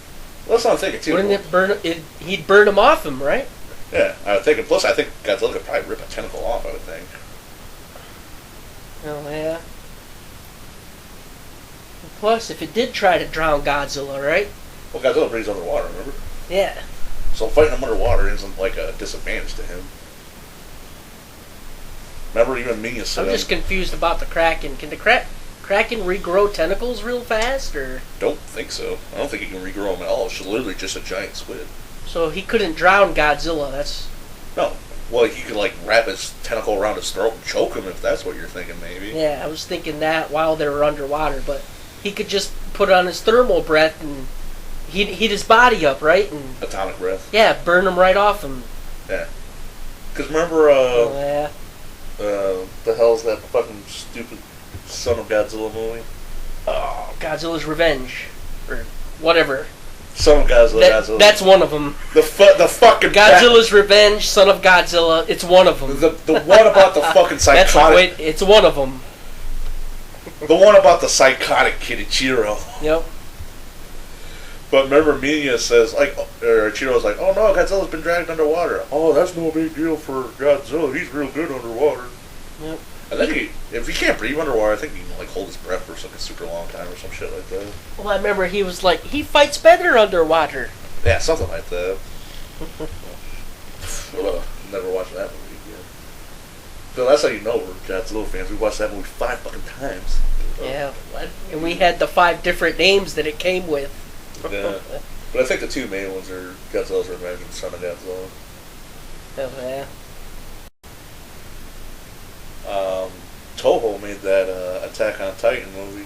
Well, that's what I'm thinking too. Wouldn't it burn? He'd burn him off him, right? Yeah, I was thinking. Plus, I think Godzilla could probably rip a tentacle off. I would think. Oh yeah. Plus, if it did try to drown Godzilla, right? Well, Godzilla breathes underwater. Remember? Yeah. So fighting him underwater isn't like a disadvantage to him. Remember, even Ming said. I'm just confused about the Kraken. Can the Kraken regrow tentacles real fast, or? Don't think so. I don't think he can regrow them at all. It's literally just a giant squid. So he couldn't drown Godzilla. That's. No. Well, he could like wrap his tentacle around his throat and choke him if that's what you're thinking, maybe. Yeah, I was thinking that while they were underwater, but he could just put on his thermal breath and heat his body up, right? And atomic breath. Yeah, burn him right off him. Yeah. Because remember, yeah. The hell's that fucking stupid Son of Godzilla movie? Oh, Godzilla's Revenge, or whatever. Son of Godzilla. That's one of them. The fucking Godzilla's Revenge, Son of Godzilla. It's one of them. The one about the fucking psychotic. It's one of them. The one about the psychotic kid Ichiro. Yep. But remember, Minya says or Ichiro's like, "Oh no, Godzilla's been dragged underwater." Oh, that's no big deal for Godzilla. He's real good underwater. Yep. I think if he can't breathe underwater, I think he can like hold his breath for like a super long time or some shit like that. Well, I remember he was like, he fights better underwater. Yeah, something like that. Never watched that movie again. So that's how you know we're Godzilla fans. We watched that movie 5 fucking times. Yeah, and we had the 5 different names that it came with. Yeah. But I think the 2 main ones are Godzilla's Revenge and Son of Godzilla. Oh, yeah. Toho made that Attack on Titan movie.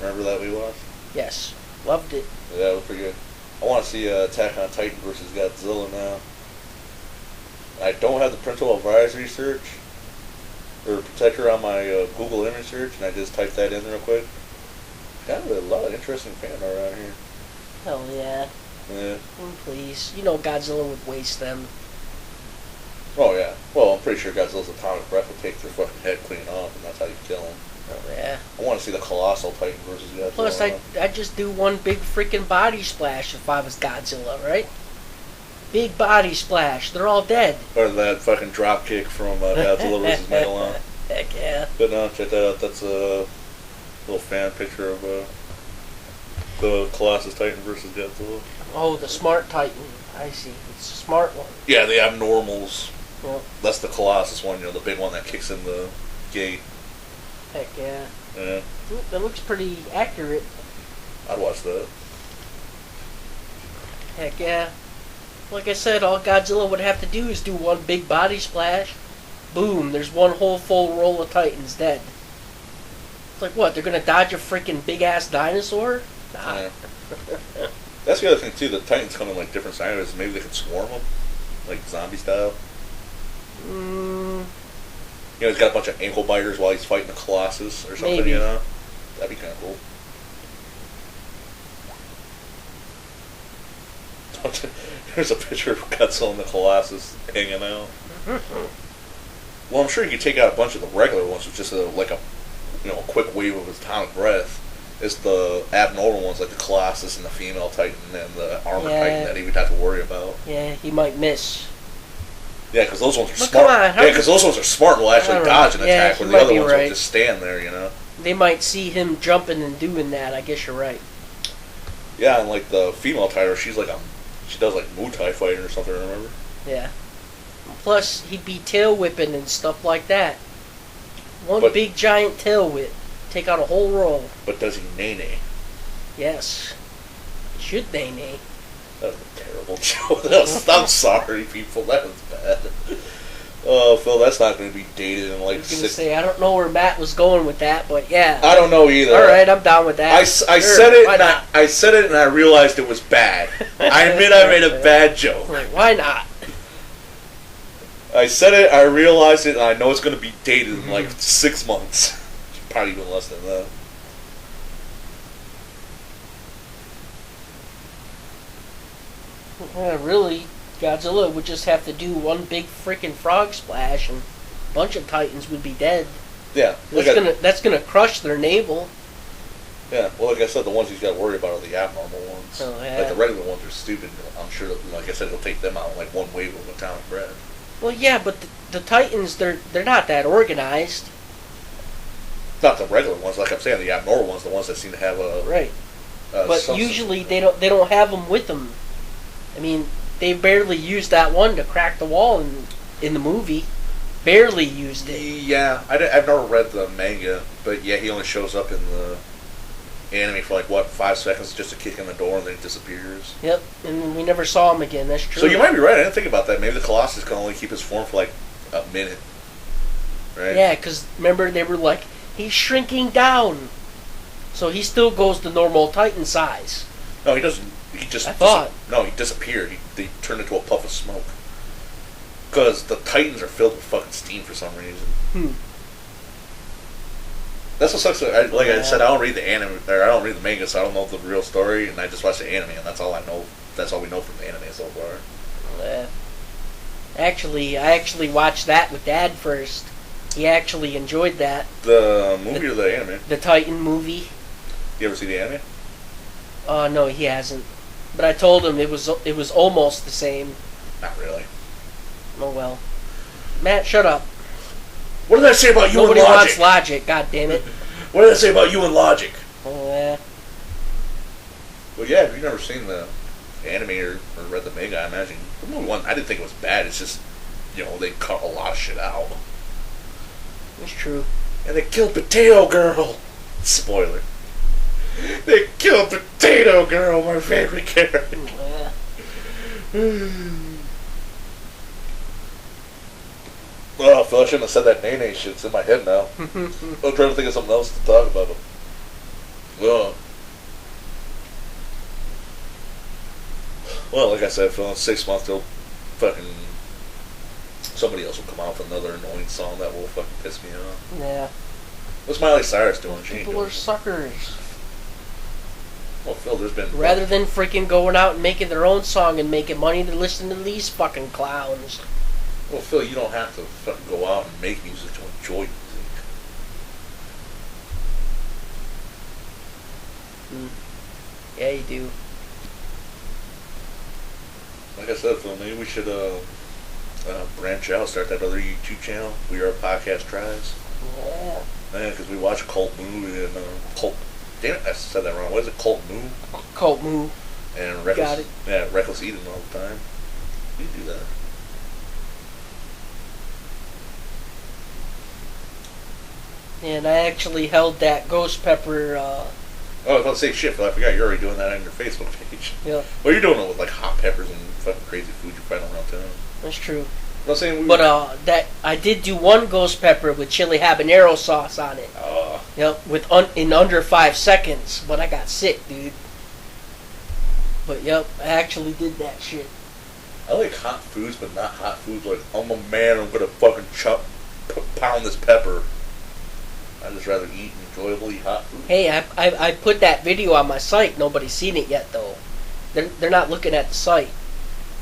Remember that we watched? Yes. Loved it. Yeah, it was pretty good. I want to see Attack on Titan versus Godzilla now. I don't have the parental advisory search or protector on my Google image search, and I just typed that in real quick. Got a lot of interesting fan art around here. Hell yeah. Yeah. Please. You know Godzilla would waste them. Oh yeah. Well, I'm pretty sure Godzilla's atomic breath would take their fucking head clean off, and that's how you kill him. Oh yeah. I want to see the colossal Titan versus Godzilla. Plus, I'd just do one big freaking body splash if I was Godzilla, right? Big body splash. They're all dead. Or that fucking drop kick from Godzilla versus Megalon. Heck yeah. But no, check that out. That's a little fan picture of the Colossus Titan versus Godzilla. Oh, the smart Titan. I see. It's a smart one. Yeah, the abnormals. Yep. That's the Colossus one, the big one that kicks in the gate. Heck yeah. Yeah. That looks pretty accurate. I'd watch that. Heck yeah. Like I said, all Godzilla would have to do is do one big body splash. Boom, there's one whole full roll of Titans dead. It's like, what, they're gonna dodge a freaking big-ass dinosaur? Nah. Yeah. That's the other thing, too. The Titans come in, like, different sizes. Maybe they could swarm them. Like, zombie style. He's got a bunch of ankle biters while he's fighting the Colossus or something, Maybe. That'd be kind of cool. There's a picture of Godzilla and the Colossus hanging out. Well, I'm sure you could take out a bunch of the regular ones with just a quick wave of his atomic breath. It's the abnormal ones like the Colossus and the female Titan and the armor Titan that he would have to worry about. Yeah, he might miss. Yeah, because those ones are smart. Come on, yeah, because those ones are smart and will actually dodge an attack, where the other ones will just stand there, They might see him jumping and doing that. I guess you're right. Yeah, and like the female Titan, she does like Muay Thai fighting or something. Remember? Yeah. Plus, he'd be tail whipping and stuff like that. One big giant tail whip, take out a whole roll. But does he nay-nay? Yes. Should nay-nay? That was a terrible joke. I'm sorry, people. That was bad. Oh, Phil, that's not going to be dated in like I was going to say, I don't know where Matt was going with that, but yeah. I don't know either. All right, I'm down with that. I said it, and I realized it was bad. I admit I made a bad joke. Like, why not? I said it, I realized it, and I know it's going to be dated in like 6 months. Probably even less than that. Really, Godzilla would just have to do one big freaking frog splash and a bunch of Titans would be dead. Yeah. That's gonna crush their navel. Yeah, well, like I said, the ones he's got to worry about are the abnormal ones. Oh, yeah. Like, the regular ones are stupid. I'm sure, like I said, he'll take them out in, like, one wave of atomic breath. Well, yeah, but the Titans, they're not that organized. Not the regular ones, like I'm saying, the abnormal ones, the ones that seem to have a... Right. But usually they don't have them with them. I mean, they barely used that one to crack the wall in the movie. Barely used it. Yeah, I've never read the manga, but yeah, he only shows up in the anime for, like, 5 seconds just to kick in the door and then he disappears. Yep, and we never saw him again, that's true. So you might be right, I didn't think about that. Maybe the Colossus can only keep his form for, like, a minute. Right? Yeah, because remember, they were like, he's shrinking down. So he still goes to normal Titan size. No, he doesn't. He just... No, he disappeared. They turned into a puff of smoke. Because the Titans are filled with fucking steam for some reason. That's what sucks. I said, I don't read the anime, or I don't read the manga, so I don't know the real story, and I just watch the anime, and that's all I know. That's all we know from the anime so far. I actually watched that with Dad first. He actually enjoyed that. The movie or the anime? The Titan movie. You ever see the anime? No, he hasn't. But I told him it was almost the same. Not really. Oh well. Matt, shut up. What did I say about you Nobody and Logic? wants logic, god damn it. What did I say about you and Logic? Oh yeah. Well, yeah, if you've never seen the anime or read the manga, I imagine the movie one. I didn't think it was bad. It's just, they cut a lot of shit out. It's true. And they killed Potato Girl. Spoiler. They killed Potato Girl, my favorite character. Yeah. Oh, Phil, I shouldn't have said that nay shit. It's in my head now. I'm trying to think of something else to talk about. Well, like I said, Phil, in 6 months, somebody else will come out with another annoying song that will fucking piss me off. Yeah. What's Miley Cyrus doing? People are suckers. Well, Phil, there's been... Rather than freaking going out and making their own song and making money to listen to these fucking clowns. Well, Phil, you don't have to fucking go out and make music to enjoy music. Yeah, you do. Like I said, Phil, maybe we should branch out, start that other YouTube channel. We are Podcast Tribes. Yeah. Yeah, because we watch Cult Moo and Cult... Damn it, I said that wrong. What is it? Cult Moo? Cult Moo. And Reckless... Got it. Yeah, Reckless Eating all the time. We do that. And I actually held that ghost pepper, Oh, I was about to say shit, Phil. I forgot you're already doing that on your Facebook page. Yeah. Well, you're doing it with, like, hot peppers and fucking crazy food you find around town. That's true. I'm not saying we... But, that, I did do one ghost pepper with chili habanero sauce on it. Yep, in under 5 seconds, but I got sick, dude. But, yep, I actually did that shit. I like hot foods, but not hot foods like, I'm a man, I'm gonna fucking pound this pepper. I'd just rather eat enjoyably hot food. Hey, I put that video on my site. Nobody's seen it yet, though. They're not looking at the site.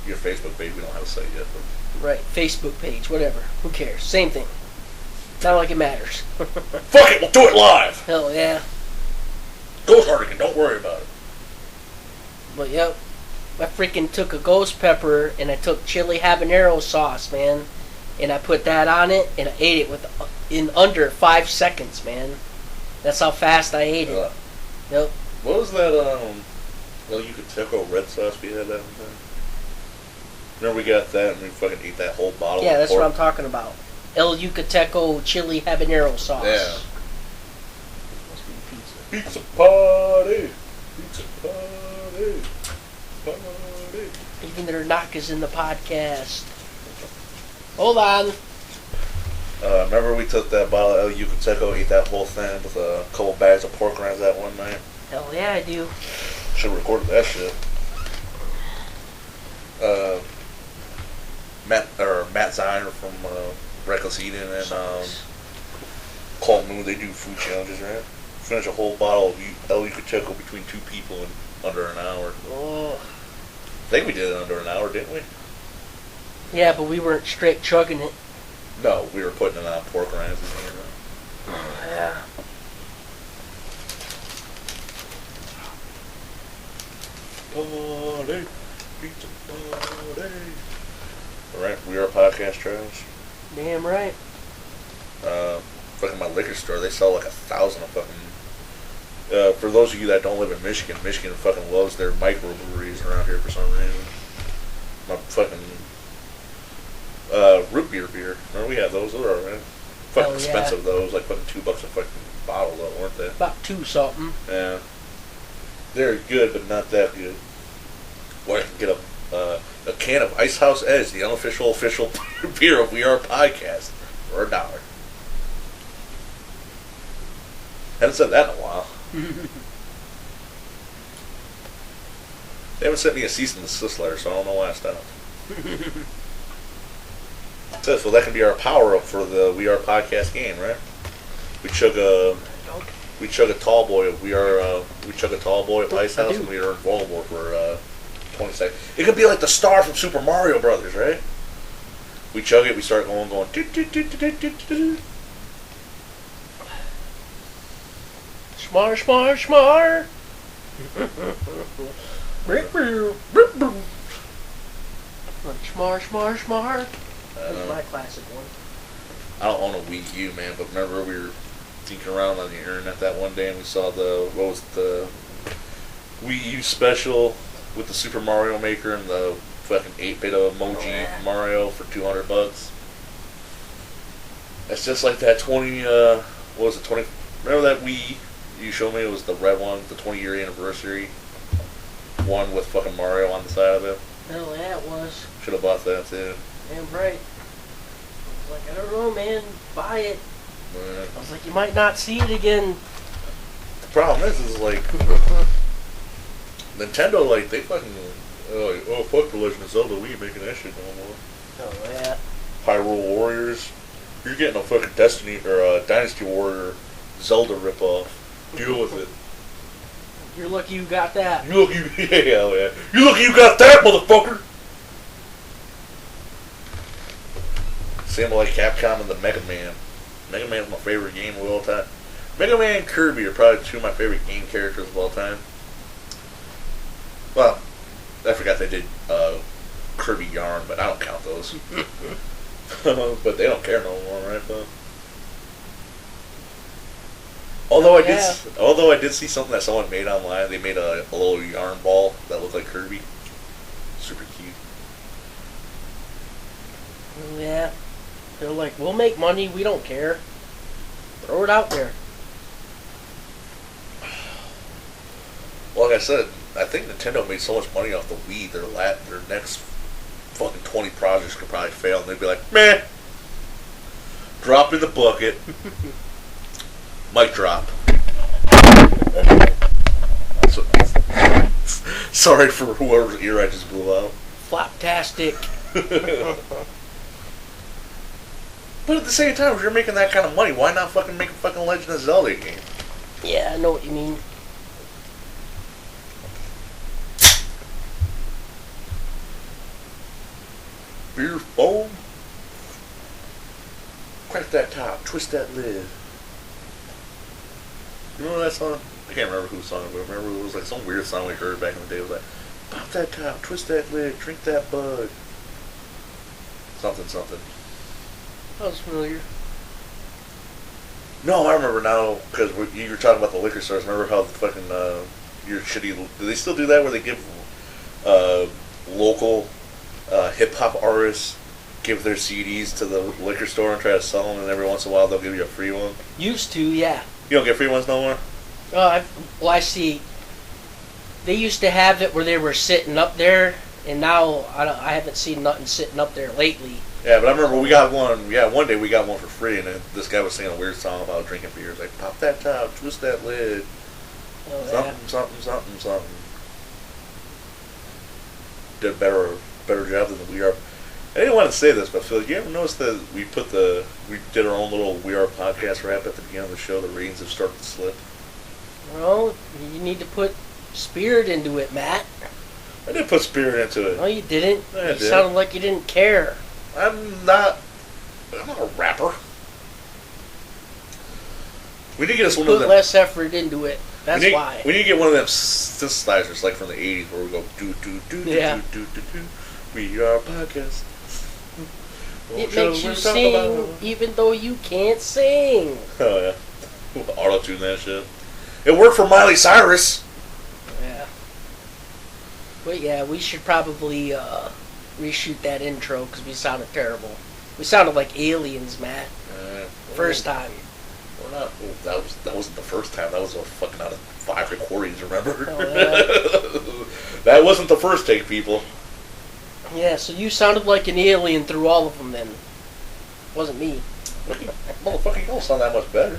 Your Facebook page, we don't have a site yet. But... Right, Facebook page, whatever. Who cares? Same thing. Not like it matters. Fuck it, we'll do it live! Hell yeah. Ghost Hardigan, don't worry about it. But yep, I freaking took a ghost pepper and I took chili habanero sauce, man. And I put that on it and I ate it in under 5 seconds, man. That's how fast I ate it. Yep. What was that, Yucateco red sauce we had that one time? Remember we got that and we fucking ate that whole bottle Yeah, of that's pork? what I'm talking about. El Yucateco chili habanero sauce. Yeah. Must be pizza. Pizza party! Pizza party! Party! Even their knock is in the podcast. Hold on. Remember we took that bottle of El Yucateco, ate that whole thing with a couple bags of pork rinds that one night? Hell yeah, I do. Should have recorded that shit. Matt Ziner from Reckless Eating and Cult Moon, they do food challenges, right? Finish a whole bottle of El Yucateco between 2 people in under an hour. Oh. think we did it under an hour, didn't we? Yeah, but we weren't straight chugging it. No, we were putting it on pork rinds. Yeah. Party, pizza party. Alright, we are a podcast, Travis. Damn right. Fucking my liquor store, they sell like 1,000 of fucking. For those of you that don't live in Michigan, Michigan fucking loves their microbreweries around here for some reason. My fucking root beer. Remember we had those? Those are right. Fucking expensive those, like fucking $2 a fucking bottle though, weren't they? About 2 something. Yeah. They're good, but not that good. Or I can get a can of Ice House Edge, the unofficial official beer of We Are Podcast, for $1. Haven't said that in a while. They haven't sent me a cease and desist letter, so I don't know why I stopped. So that can be our power up for the We Are Podcast game, right? We chug a tall boy. We chug a tall boy at Ice House, and we are invulnerable for 20 seconds. It could be like the star from Super Mario Brothers, right? We chug it. We start going. Smar. Smar. That's my classic one. I don't own a Wii U, man, but remember we were tinking around on the internet that one day and we saw the Wii U special with the Super Mario Maker and the fucking 8-bit emoji Mario for $200. It's just like that 20. What was it? 20. Remember that Wii you showed me? It was the red one, the 20-year anniversary one with fucking Mario on the side of it. Hell yeah, it was. Should have bought that too. Damn right. I was like, I don't know, man. Buy it. Yeah. I was like, you might not see it again. The problem is like Nintendo, like they fucking fuck the Legend of Zelda. We ain't making that shit no more. Oh yeah. Hyrule Warriors. You're getting a fucking Destiny or a Dynasty Warrior Zelda ripoff. Deal with it. You're lucky you got that. You lucky, yeah. You lucky you got that, motherfucker. Same like Capcom and the Mega Man. Mega Man's my favorite game of all time. Mega Man and Kirby are probably two of my favorite game characters of all time. Well, I forgot they did Kirby Yarn, but I don't count those. But they don't care no more, right? Though. Although I did see something that someone made online. They made a little yarn ball that looked like Kirby. Super cute. Yeah. They're like, we'll make money. We don't care. Throw it out there. Well, like I said, I think Nintendo made so much money off the Wii. Their next fucking 20 projects could probably fail, and they'd be like, meh. Drop in the bucket. Mic drop. Sorry for whoever's ear I just blew out. Floptastic. But at the same time, if you're making that kind of money, why not fucking make a fucking Legend of Zelda game? Yeah, I know what you mean. Beer foam. Crack that top, twist that lid. You remember that song? I can't remember whose song it was. I remember it was like some weird song we heard back in the day. It was like, pop that top, twist that lid, drink that bud. Something. That was familiar. No, I remember now, because you were talking about the liquor stores. Remember how the fucking, your shitty... Do they still do that where they give local hip-hop artists give their CDs to the liquor store and try to sell them, and every once in a while they'll give you a free one? Used to, yeah. You don't get free ones no more? I see. They used to have it where they were sitting up there, and now I haven't seen nothing sitting up there lately. Yeah, but I remember we got one. Yeah, one day we got one for free, and then this guy was singing a weird song about drinking beer. It's like, pop that top, twist that lid, something. Did a better job than We Are. I didn't want to say this, but Phil, you ever notice that we did our own little We Are podcast wrap at the beginning of the show? The ratings have started to slip. Well, you need to put spirit into it, Matt. I did put spirit into it. No, you didn't. Yeah, You sounded like you didn't care. I'm not a rapper. We need to get us one of Put them. less effort into it. That's why. We need to get one of them synthesizers like from the 80s where we go do do do do Yeah. do do do do. We are podcast. It makes you sing even though you can't sing. Oh yeah. Auto-tune that shit. It worked for Miley Cyrus. Yeah. But yeah, we should probably reshoot that intro because we sounded terrible. We sounded like aliens, Matt. First time. We're not. That wasn't the first time. That was a fucking out of 5 recordings. Remember? Oh, yeah. That wasn't the first take, people. Yeah, so you sounded like an alien through all of them then. Wasn't me. Motherfucker, you don't sound that much better.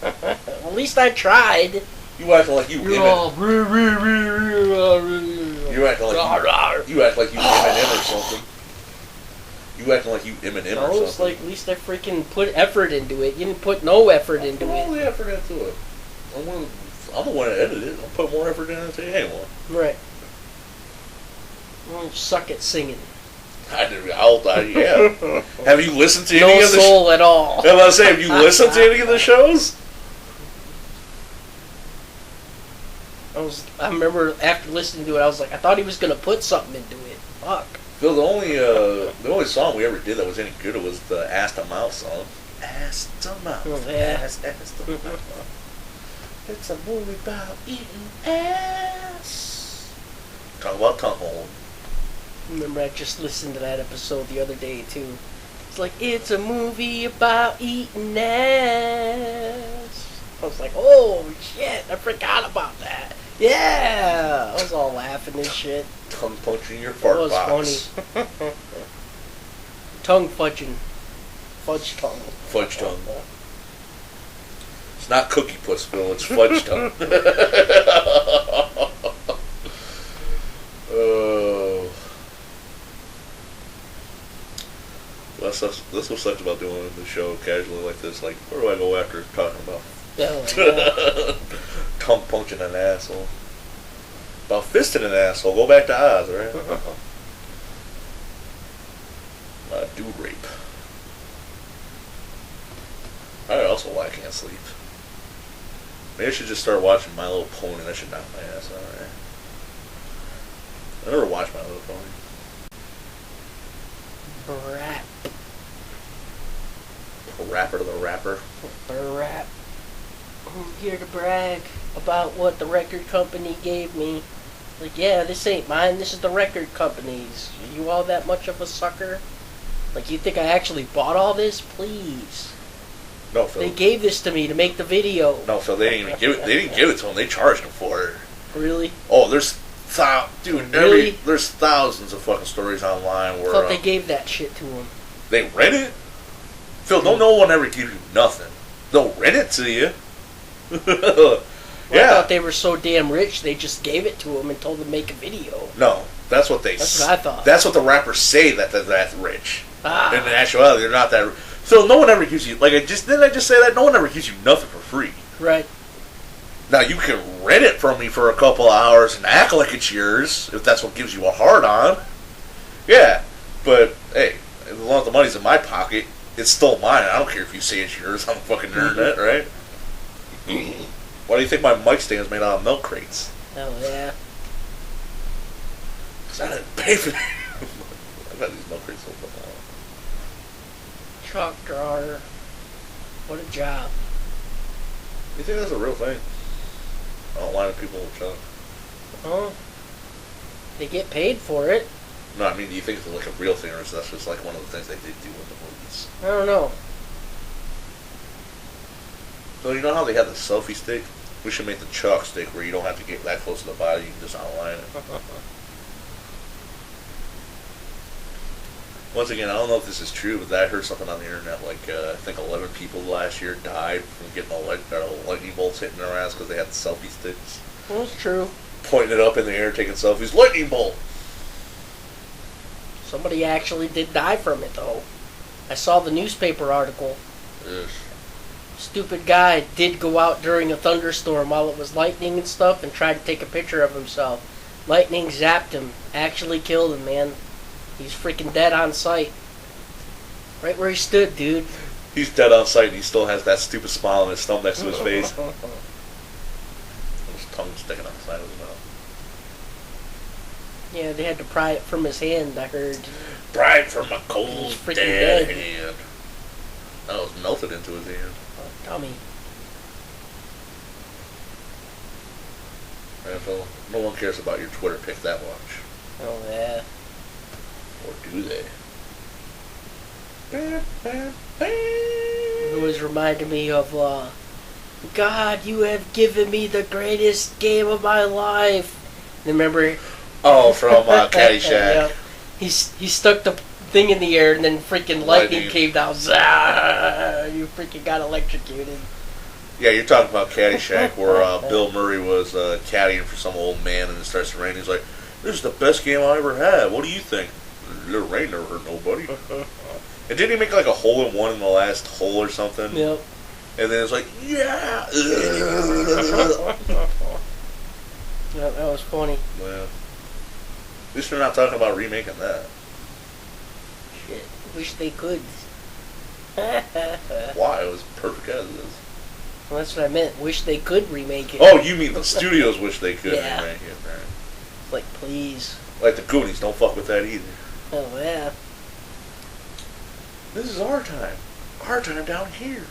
At least I tried. You acting like you You're all... You acting like you Eminem or something. You acting like you Eminem No, or something. it's like at least I freaking put effort into it. You didn't put no effort into Put all it. the effort into it. I'm the one that edited it. I'll put more effort in it than anyone. Right. You suck at singing. Yeah. Have you listened to No any of the soul at all. I was about to say, have you listened to any of the shows? I remember after listening to it, I was like, I thought he was gonna put something into it. Fuck. Phil, the only song we ever did that was any good was the Ass to Mouth song. Ass to Mouth. Oh, yeah. Ass to Mouth. It's a movie about eating ass. Talk about tongue hole. Remember, I just listened to that episode the other day too. It's like it's a movie about eating ass. I was like, oh shit, I forgot about that. Yeah, I was all laughing and shit. Tongue punching your fart It was box. funny. Tongue fudging. Fudge tongue. Fudge tongue. It's not cookie puss, Phil. It's fudge tongue. Oh. That's what sucks about doing the show casually like this. Like, where do I go after talking about tongue punching an asshole? About fisting an asshole. Go back to Oz, right? Dude rape. I also why I can't sleep. Maybe I should just start watching My Little Pony. That should knock my ass out, right? I never watched My Little Pony. Rap. Rapper to the rapper. Rap. I'm here to brag about what the record company gave me. Like, yeah, this ain't mine. This is the record company's. Are you all that much of a sucker? Like, you think I actually bought all this? Please. No, Phil. They gave this to me to make the video. No, Phil. They didn't even give it. They didn't give it to him. They charged him for it. Really? Oh, there's Really? there's thousands of fucking stories online I where thought they gave that shit to him. they rent it. Phil, no one ever gives you nothing. They'll rent it to you. Well, Yeah. I thought they were so damn rich they just gave it to him and told him to make a video. No, that's what they. That's what I thought. That's what the rappers say that they're that rich. Ah. In actuality, they're not that. Phil, no one ever gives you didn't I just say that? No one ever gives you nothing for free. Right. Now you can rent it from me for a couple of hours and act like it's yours if that's what gives you a hard on. Yeah, but hey, as long as the money's in my pocket, it's still mine. I don't care if you say it's yours on the fucking internet, right? Why do you think my mic stand's made out of milk crates? Oh, yeah. Because I didn't pay for them. I've had these milk crates so fucking long. Chalk drawer. What a job. You think that's a real thing? I don't line up people with chalk. Oh. They get paid for it. No, I mean, do you think it's like a real thing, or is that just like one of the things they did do in the movies? I don't know. So you know how they have the selfie stick? We should make the chalk stick where you don't have to get that close to the body, you can just outline it. Once again, I don't know if this is true, but I heard something on the internet, like, I think 11 people last year died from getting lightning bolts hitting their ass because they had the selfie sticks. That's true. Pointing it up in the air, taking selfies. Lightning bolt! Somebody actually did die from it, though. I saw the newspaper article. Ugh. Stupid guy did go out during a thunderstorm while it was lightning and stuff and tried to take a picture of himself. Lightning zapped him. Actually killed him, man. He's freaking dead on sight. Right where he stood, dude. He's dead on sight and he still has that stupid smile on his thumb next to his face. His tongue sticking out the side of his mouth. Yeah, they had to pry it from his hand, I heard. Pry it from a cold, freaking dead dead. hand. That was melted into his hand. Oh, dummy. NFL, no one cares about your Twitter pic that much. Oh, yeah. Or do they? It always reminded me of, God, you have given me the greatest game of my life. Remember? Oh, from Caddyshack. Yeah. He stuck the thing in the air and then freaking lightning came down. Zah! You freaking got electrocuted. Yeah, you're talking about Caddyshack, where Bill Murray was caddying for some old man, and it starts to rain. He's like, "This is the best game I ever had. What do you think?" The rain never hurt nobody. And didn't he make like a hole-in-one in the last hole or something? Yep. And then it's like, yeah. That was funny. Well, at least they're not talking about remaking that. Shit. Wish they could. Why? It was perfect as it is. Well, that's what I meant. Wish they could remake it. Oh, you mean the studios wish they could Yeah. remake it, right? Like, please. Like the Goonies, don't fuck with that either. Oh, yeah. This is our time. Our time down here.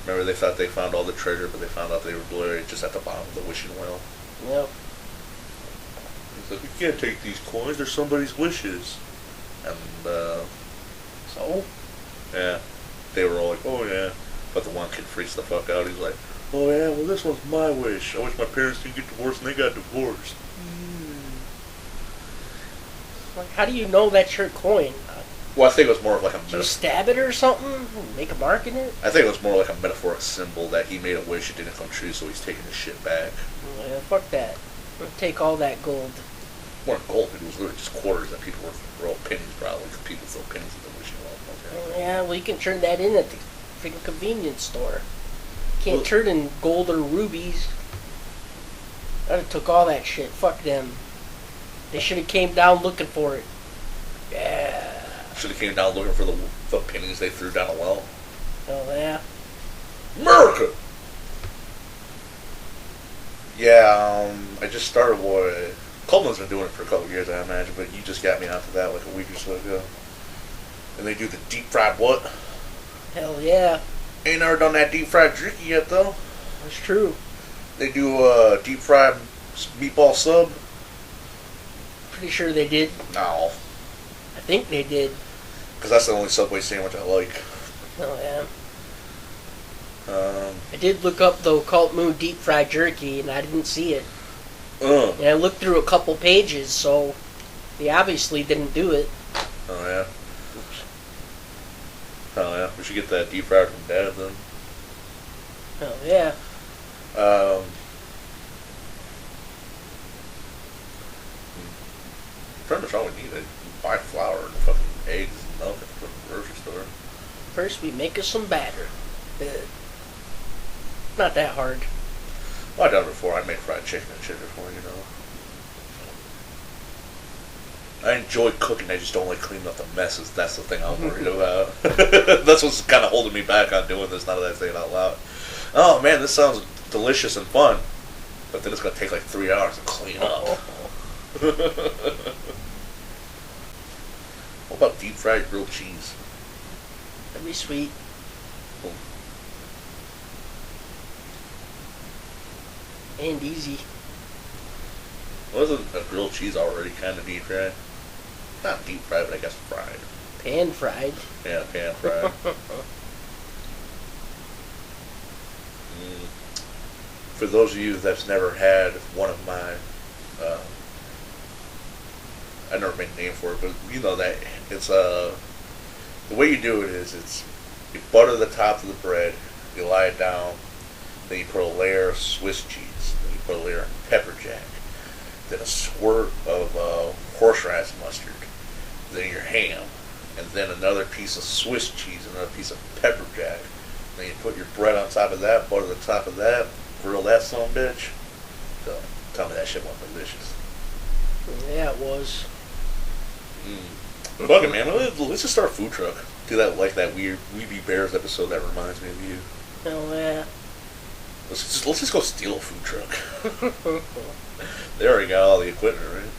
Remember, they thought they found all the treasure, but they found out they were buried just at the bottom of the wishing well. Yep. It's like, we can't take these coins, they're somebody's wishes. And, So? yeah, they were all like, oh yeah. But the one kid freaks the fuck out. He's like, oh yeah, well this one's my wish. I wish my parents didn't get divorced and they got divorced. Like, how do you know that's your coin? Well, I think it was more of like a Did you metaphor. stab it or something? Make a mark in it? I think it was more like a metaphoric symbol that he made a wish, it didn't come true, so he's taking his shit back. Yeah, fuck that. Take all that gold. More gold, it was literally just quarters that people were throwing pennies, probably, because people throw pennies at the wishing well. Okay. Yeah, well, you can turn that in at the freaking convenience store. Can't Well, turn in gold or rubies. I'd have took all that shit. Fuck them. They should have came down looking for it. Yeah. should have came down looking for the pennies they threw down a well. Oh, yeah. America! Yeah, I just started what... Coleman's been doing it for a couple of years, I imagine, but you just got me onto that like a week or so ago. And they do the deep fried what? Hell yeah. Ain't never done that deep fried jerky yet, though. That's true. They do a deep fried meatball sub. Pretty sure they did. No. I think they did. Because that's the only Subway sandwich I like. Oh, yeah. I did look up, though, Cult Moon deep fried jerky, and I didn't see it. And I looked through a couple pages, so they obviously didn't do it. Oh, yeah. Oh, yeah. We should get that deep fried from Dad, then. Oh, yeah. Pretty much all we need is buy flour and fucking eggs and milk at the grocery store. First, we make us some batter. Not that hard. Well, I've done it before. I made fried chicken and shit before, you know. I enjoy cooking. I just don't like cleaning up the messes. That's the thing I'm worried about. That's what's kind of holding me back on doing this now that I say it out loud. Oh, man, this sounds delicious and fun. But then it's going to take like 3 hours to clean up. What about deep fried grilled cheese? That'd be sweet. And easy. Wasn't a grilled cheese already kind of deep fried? Not deep fried, but I guess fried. Pan fried. Yeah, pan fried. For those of you that's never had one of my, I never made a name for it, but you know that it's the way you do it is you butter the top of the bread, you lie it down, then you put a layer of Swiss cheese, then you put a layer of pepper jack, then a squirt of horseradish mustard, then your ham, and then another piece of Swiss cheese, another piece of pepper jack. Then you put your bread on top of that, butter the top of that, grill that son of a bitch. So, tell me that shit wasn't delicious. Yeah, it was. Fuck it, man. Let's just start a food truck. Do that like that weird Weeby Bears episode that reminds me of you. Oh, yeah. Let's just go steal a food truck. They already got all the equipment, right?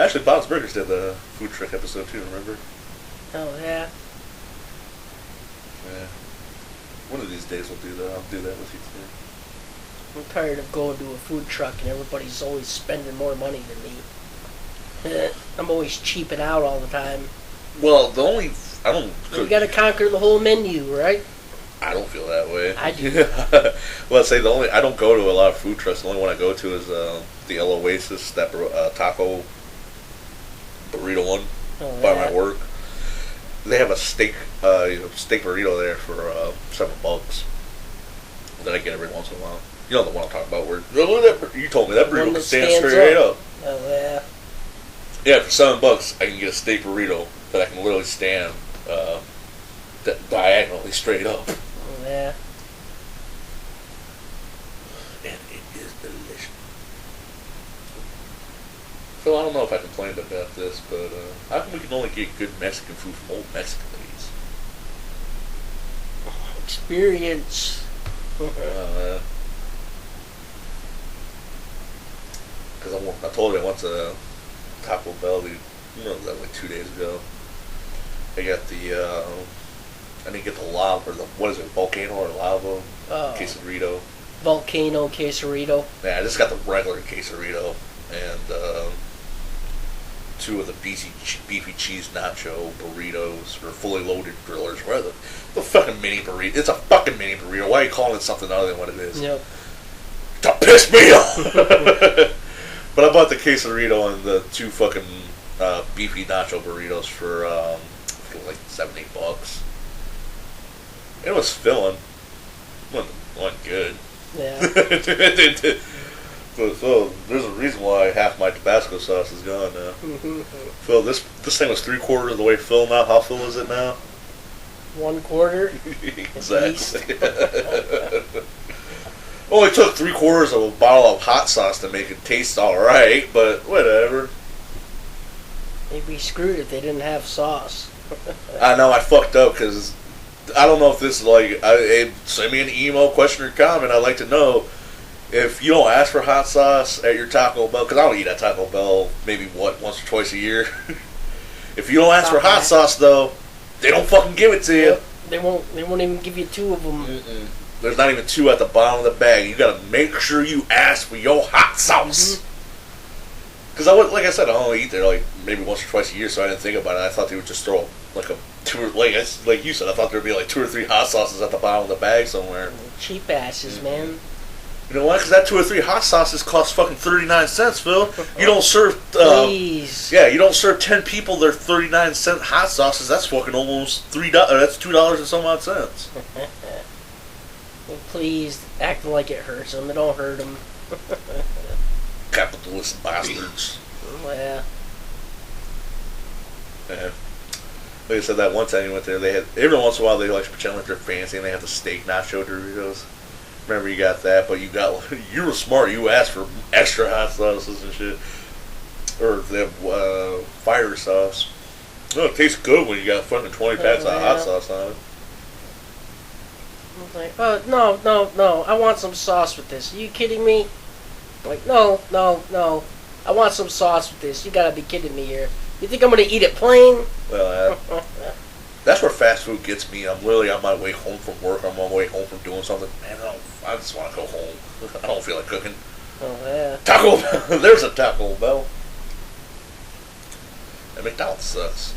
Actually, Bob's Burgers did the food truck episode too, remember? Oh, yeah. Yeah. One of these days we'll do that. I'll do that with you too. I'm tired of going to a food truck and everybody's always spending more money than me. I'm always cheaping out all the time. Well, You gotta conquer the whole menu, right? I don't feel that way. I do. Well, I'd say I don't go to a lot of food trucks. The only one I go to is the El Oasis, that taco burrito one by my work. They have a steak burrito there for $7 that I get every once in a while. You know the one I'm talking about? Where you told me that burrito can stand straight up. Oh yeah. Yeah, for $7 I can get a steak burrito that I can literally stand diagonally straight up. Oh yeah. And it is delicious. So I don't know if I complained about this, but how come we can only get good Mexican food from old Mexican ladies? Experience. Because I told you I went to Taco Bell, that like 2 days ago. I got I didn't get the lava, or what is it, volcano or lava quesarito. Volcano quesarito. Yeah, I just got the regular quesarito and 2 of the beefy cheese nacho burritos, or fully loaded grillers. Where the fucking mini burrito? It's a fucking mini burrito. Why are you calling it something other than what it is? Yep. To piss me off. But I bought the quesarito and the 2 fucking beefy nacho burritos for like $7-8. It was filling. Wasn't good. Yeah. So there's a reason why half my Tabasco sauce is gone now. Phil, this thing was 3/4 of the way filled now. How full is it now? 1/4. Exactly. Only took 3/4 of a bottle of hot sauce to make it taste alright, but whatever. They'd be screwed if they didn't have sauce. I know I fucked up because I don't know if this is like send me an email, question, or comment. I'd like to know if you don't ask for hot sauce at your Taco Bell, because I don't eat at Taco Bell maybe once or twice a year. If you don't ask for hot sauce though, they don't fucking give it to you. They won't even give you 2 of them. Mm-mm. There's not even 2 at the bottom of the bag. You gotta make sure you ask for your hot sauce. Because like I said, I only eat there like maybe once or twice a year, so I didn't think about it. I thought they would just throw like a 2 or like you said. I thought there'd be like 2 or 3 hot sauces at the bottom of the bag somewhere. Cheap asses, man. You know why? Because that 2 or 3 hot sauces cost fucking 39 cents, Phil. You don't serve. Please. Yeah, you don't serve 10 people their 39-cent hot sauces. That's fucking almost $3. That's $2 and some odd cents. Well, please, acting like it hurts them. It don't hurt them. Capitalist bastards. Yeah. Yeah. Like I said, that one time you went there, they had every once in a while they like to pretend like they're fancy and they have the steak nacho Doritos. Remember you got that, but you were smart. You asked for extra hot sauces and shit, or the fire sauce. No, it tastes good when you got fucking 20 packs of hot sauce on it. I was like, oh, no, I want some sauce with this. Are you kidding me? I'm like, no, I want some sauce with this. You gotta be kidding me here. You think I'm gonna eat it plain? Well, that's where fast food gets me. I'm literally on my way home from work. I'm on my way home from doing something. Man, I just want to go home. I don't feel like cooking. Oh, yeah. Taco Bell. There's a Taco Bell. And McDonald's sucks.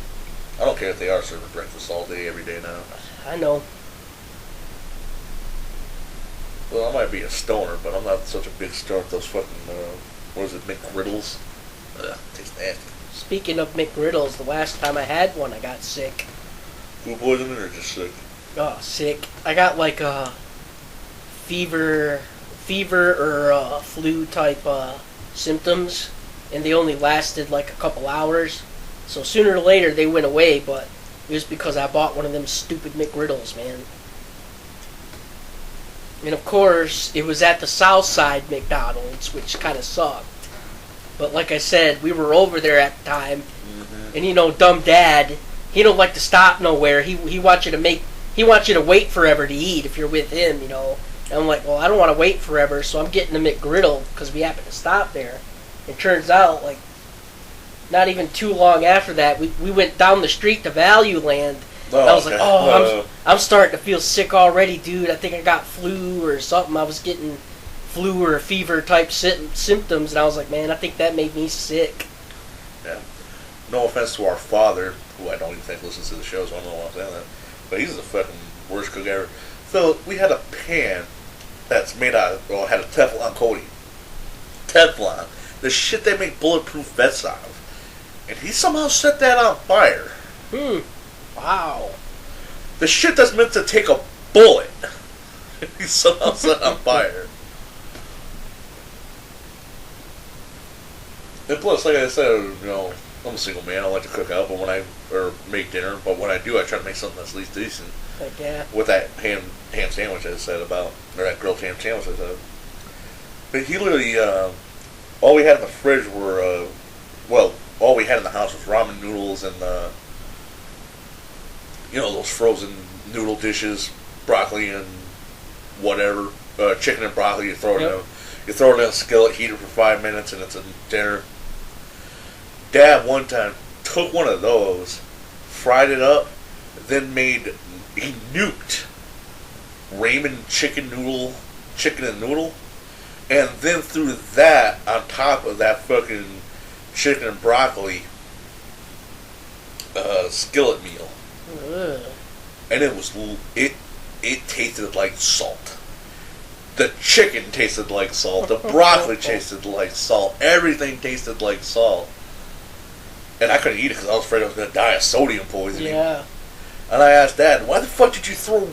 I don't care if they are serving breakfast all day, every day now. I know. Well, I might be a stoner, but I'm not such a big stoner with those fucking, what is it, McGriddles? Ugh, tastes nasty. Speaking of McGriddles, the last time I had one, I got sick. Food poisoning or just sick? Oh, sick. I got like a fever or flu type symptoms, and they only lasted like a couple hours. So sooner or later they went away, but it was because I bought one of them stupid McGriddles, man. And of course, it was at the South Side McDonald's, which kind of sucked. But like I said, we were over there at the time, and dumb dad, he don't like to stop nowhere. He wants you to wait forever to eat if you're with him, And I'm like, well, I don't want to wait forever, so I'm getting the McGriddle because we happen to stop there. It turns out, like, not even too long after that, we went down the street to Value Land. I was like, I'm starting to feel sick already, dude. I think I got flu or something. I was getting flu or fever type symptoms, and I was like, man, I think that made me sick. Yeah. No offense to our father, who I don't even think listens to the show, so I don't know why I'm saying that. But he's the fucking worst cook ever. So we had a pan that's made out of, had a Teflon coating. Teflon. The shit they make bulletproof vests out of. And he somehow set that on fire. Wow. The shit that's meant to take a bullet. He somehow set on fire. And plus, like I said, I'm a single man. I like to cook out, or make dinner. But when I do, I try to make something that's at least decent. Like, yeah. With that ham sandwich I said about, or that grilled ham sandwich I said. But he literally, all we had in the fridge were, all we had in the house was ramen noodles and, those frozen noodle dishes, broccoli and whatever, chicken and broccoli. You throw it in a skillet, heat it for 5 minutes, and it's a dinner. Dad one time took one of those, fried it up, then he nuked ramen chicken and noodle, and then threw that on top of that fucking chicken and broccoli skillet meal. Ugh. And it tasted like salt. The chicken tasted like salt. The broccoli tasted like salt. Everything tasted like salt. And I couldn't eat it because I was afraid I was going to die of sodium poisoning. Yeah. And I asked Dad, why the fuck did you throw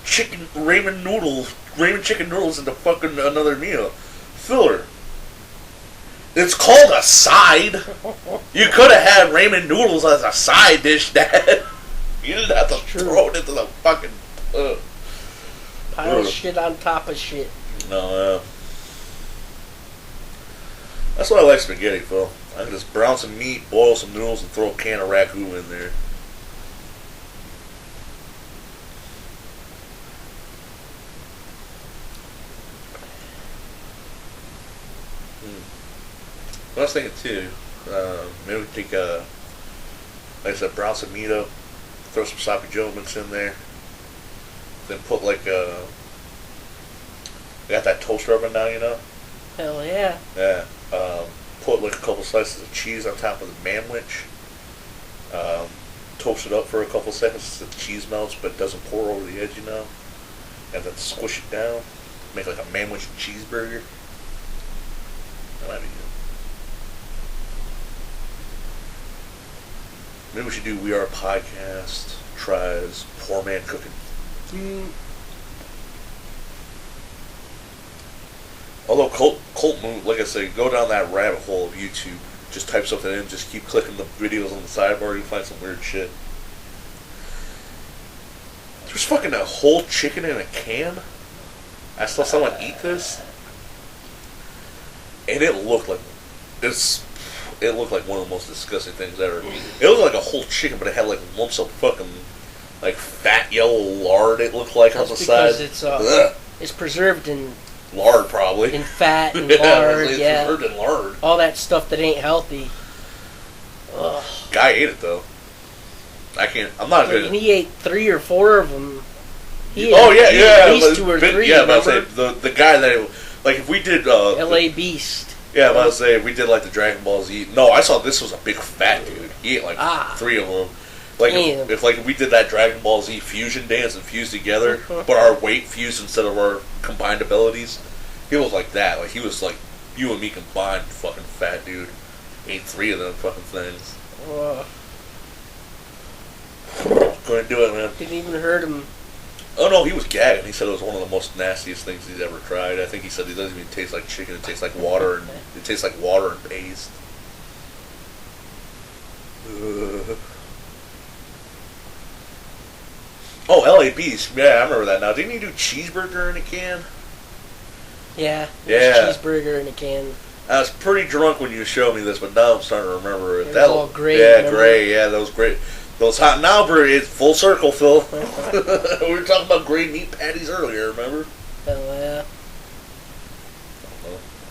ramen chicken noodles into fucking another meal? Filler. It's called a side. You could have had ramen noodles as a side dish, Dad. You didn't have to throw it into the fucking pile of shit on top of shit. No, that's why I like spaghetti, Phil. I can just brown some meat, boil some noodles, and throw a can of ragu in there. I was thinking too, maybe we take like I said, brown some meat up, throw some sloppy Joe mix in there, then put like got that toaster oven now, Hell yeah. Yeah. Put like a couple slices of cheese on top of the manwich. Toast it up for a couple seconds so the cheese melts but doesn't pour over the edge, and then squish it down. Make like a manwich cheeseburger. That might be good. Maybe we should do We Are a Podcast tries Poor Man Cooking. Although Colt Moon, like I say, go down that rabbit hole of YouTube. Just type something in, just keep clicking the videos on the sidebar, you'll find some weird shit. There's fucking a whole chicken in a can. I saw someone eat this, and it looked like one of the most disgusting things ever. It looked like a whole chicken, but it had like lumps of fucking like fat yellow lard. It looked like on the side. Because it's preserved in lard, probably in fat and yeah, lard. it's Yeah, preserved in lard. All that stuff that ain't healthy. Ugh. Guy ate it though. I'm not good. And he ate 3 or 4 of them. At least 2 or 3. Yeah, but I say the guy that like if we did L.A. Beast. Yeah, but I was saying if we did like the Dragon Ball Z. No, I saw this was a big fat dude. He ate like 3 of them. Like if we did that Dragon Ball Z fusion dance and fused together, but our weight fused instead of our combined abilities, he was like that. Like he was like you and me combined, fucking fat dude. Ate 3 of them fucking things. Couldn't do it, man. Didn't even hurt him. Oh no, he was gagging. He said it was one of the most nastiest things he's ever tried. I think he said it doesn't even taste like chicken. It tastes like water, and it tastes like water and paste. Oh, L.A. Beast. Yeah, I remember that now. Didn't you do cheeseburger in a can? Yeah. Yeah. Cheeseburger in a can. I was pretty drunk when you showed me this, but now I'm starting to remember it. It was all gray. Yeah, remember? gray. Yeah, those great. Those hot now it's full circle, Phil. We were talking about gray meat patties earlier. Remember? Hell yeah.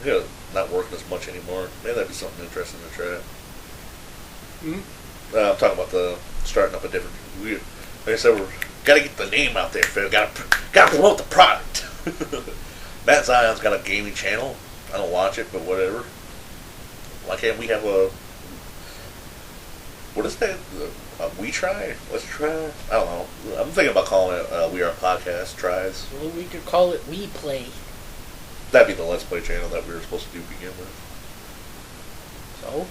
Yeah, not working as much anymore. Maybe that'd be something interesting to try. I'm talking about the starting up a different. Like I said, we gotta get the name out there, Phil. Gotta promote the product. Matt Zion's got a gaming channel. I don't watch it, but whatever. Why can't we have a? What is that? We try? Let's try? I don't know. I'm thinking about calling it We Are Podcast Tries. Well, we could call it We Play. That'd be the Let's Play channel that we were supposed to do to begin with. So,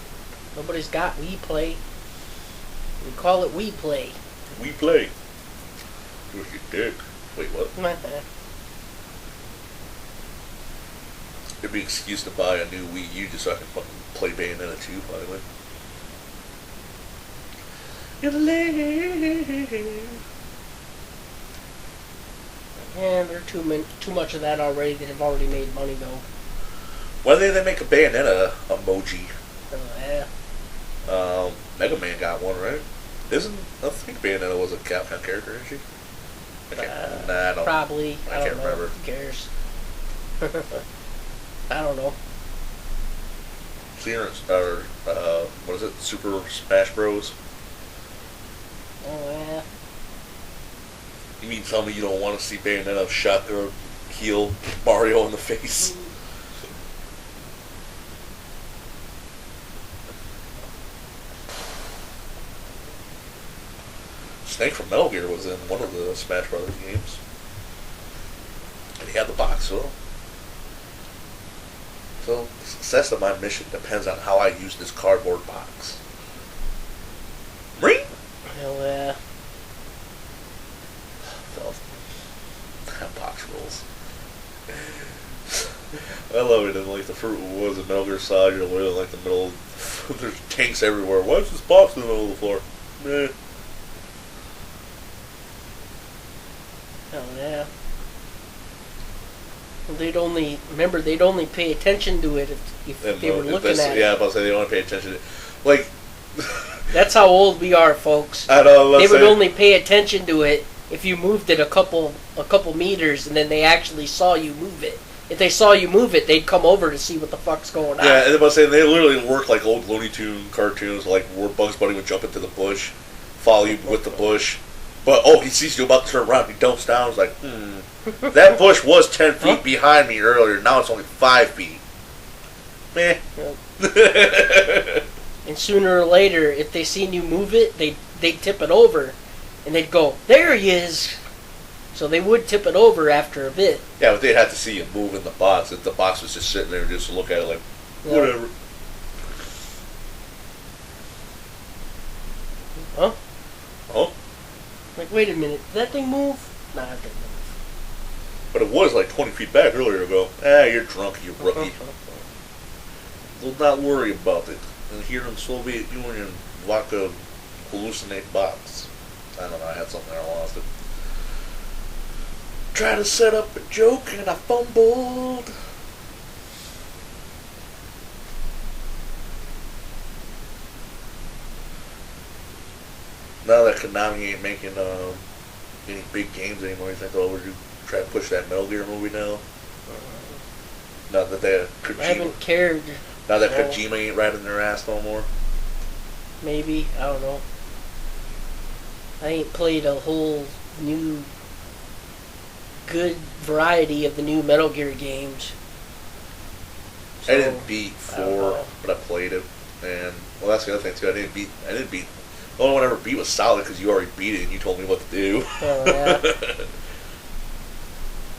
nobody's got We Play. We call it We Play. We Play. With your dick. Wait, what? It'd be an excuse to buy a new Wii U just so I can fucking play Bayonetta 2, finally. Yeah, there's too much of that already that have already made money, though. Why did they make a Bayonetta emoji? Oh, yeah. Mega Man got one, right? I think Bayonetta was a Capcom character, isn't she? I don't. Probably. I can't remember. Who cares? I don't know. What is it? Super Smash Bros. Oh, yeah. You mean tell me you don't want to see Bayonetta shotgun heal Mario in the face? Snake from Metal Gear was in one of the Smash Brothers games. And he had the box, so the success of my mission depends on how I use this cardboard box. Ring! Hell yeah. So, that box rules. I love it, and like the fruit was in Metal Gear Solid, you're literally like the middle of, there's tanks everywhere. Why is this box in the middle of the floor? Meh. Hell yeah. They'd only pay attention to it if they were looking at it. Yeah, I was about to say they don't want to pay attention to it. Like, that's how old we are, folks. I know. They would only pay attention to it if you moved it a couple meters, and then they actually saw you move it. If they saw you move it, they'd come over to see what the fuck's going on. Yeah, and I was saying they literally work like old Looney Tune cartoons, like where Bugs Bunny would jump into the bush, follow you with the bush. But, he sees you about to turn around, he dumps down, he's like, that bush was 10 feet behind me earlier, now it's only 5 feet. Meh. Yep. And sooner or later, if they seen you move it, they'd tip it over, and they'd go, there he is! So they would tip it over after a bit. Yeah, but they'd have to see you move in the box, if the box was just sitting there just to look at it like, whatever. Huh? Oh? Like, wait a minute, did that thing move? Nah, it didn't move. But it was like 20 feet back earlier ago. You're drunk, you rookie. Do not worry about it. And here in Soviet Union, vodka hallucinate box. I don't know, I had something there, I lost it. Try to set up a joke and I fumbled. Now that Konami ain't making any big games anymore, you think they'll ever try to push that Metal Gear movie now? Now that Kojima, I haven't cared. Now that Kojima ain't riding their ass no more? Maybe, I don't know. I ain't played a whole new good variety of the new Metal Gear games. So, I didn't beat 4, but I played it. And, well, that's the other thing, too. I didn't beat. The only one I ever beat was Solid because you already beat it and you told me what to do. Oh, yeah.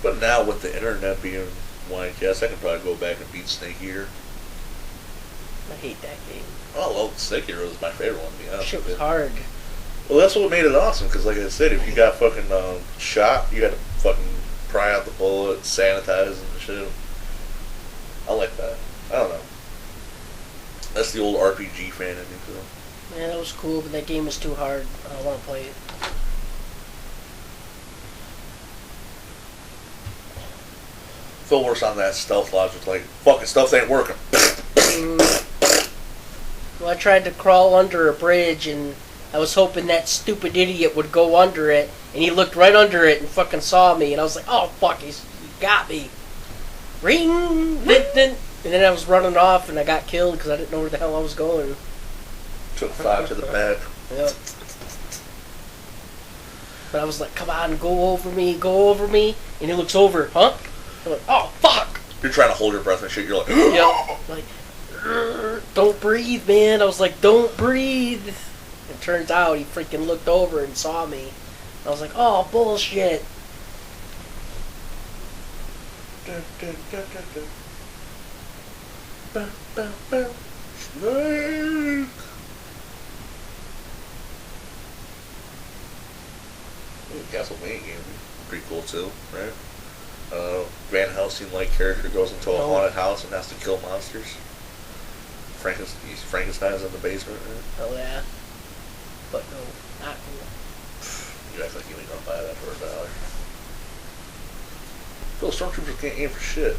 But now with the internet being wide, yes, I can probably go back and beat Snake Eater. I hate that game. Oh, well, Snake Eater was my favorite one, to be honest. Shit was hard. Well, that's what made it awesome, because like I said, if you got fucking shot, you had to fucking pry out the bullet, sanitize and shit. I like that. I don't know. That's the old RPG fan in me, so. Yeah, that was cool, but that game was too hard. I don't want to play it. Phil works on that stealth logic, like, fucking stealth ain't working. Well, I tried to crawl under a bridge, and I was hoping that stupid idiot would go under it, and he looked right under it and fucking saw me, and I was like, oh, fuck, he got me. Ring! And then I was running off, and I got killed because I didn't know where the hell I was going. Took 5 to the back. Yep. But I was like, come on, go over me. And he looks over, huh? I'm like, oh, fuck! You're trying to hold your breath and shit, you're like, Yep. Like, don't breathe, man. I was like, don't breathe. It turns out he freaking looked over and saw me. I was like, oh, bullshit. Snake! Castlevania game pretty cool too, right? Van Helsing-like character goes into a haunted house and has to kill monsters. Frankenstein's in the basement, right? Oh, yeah. But no, not cool. You act like you ain't gonna buy that for $1. Phil, stormtroopers can't aim for shit.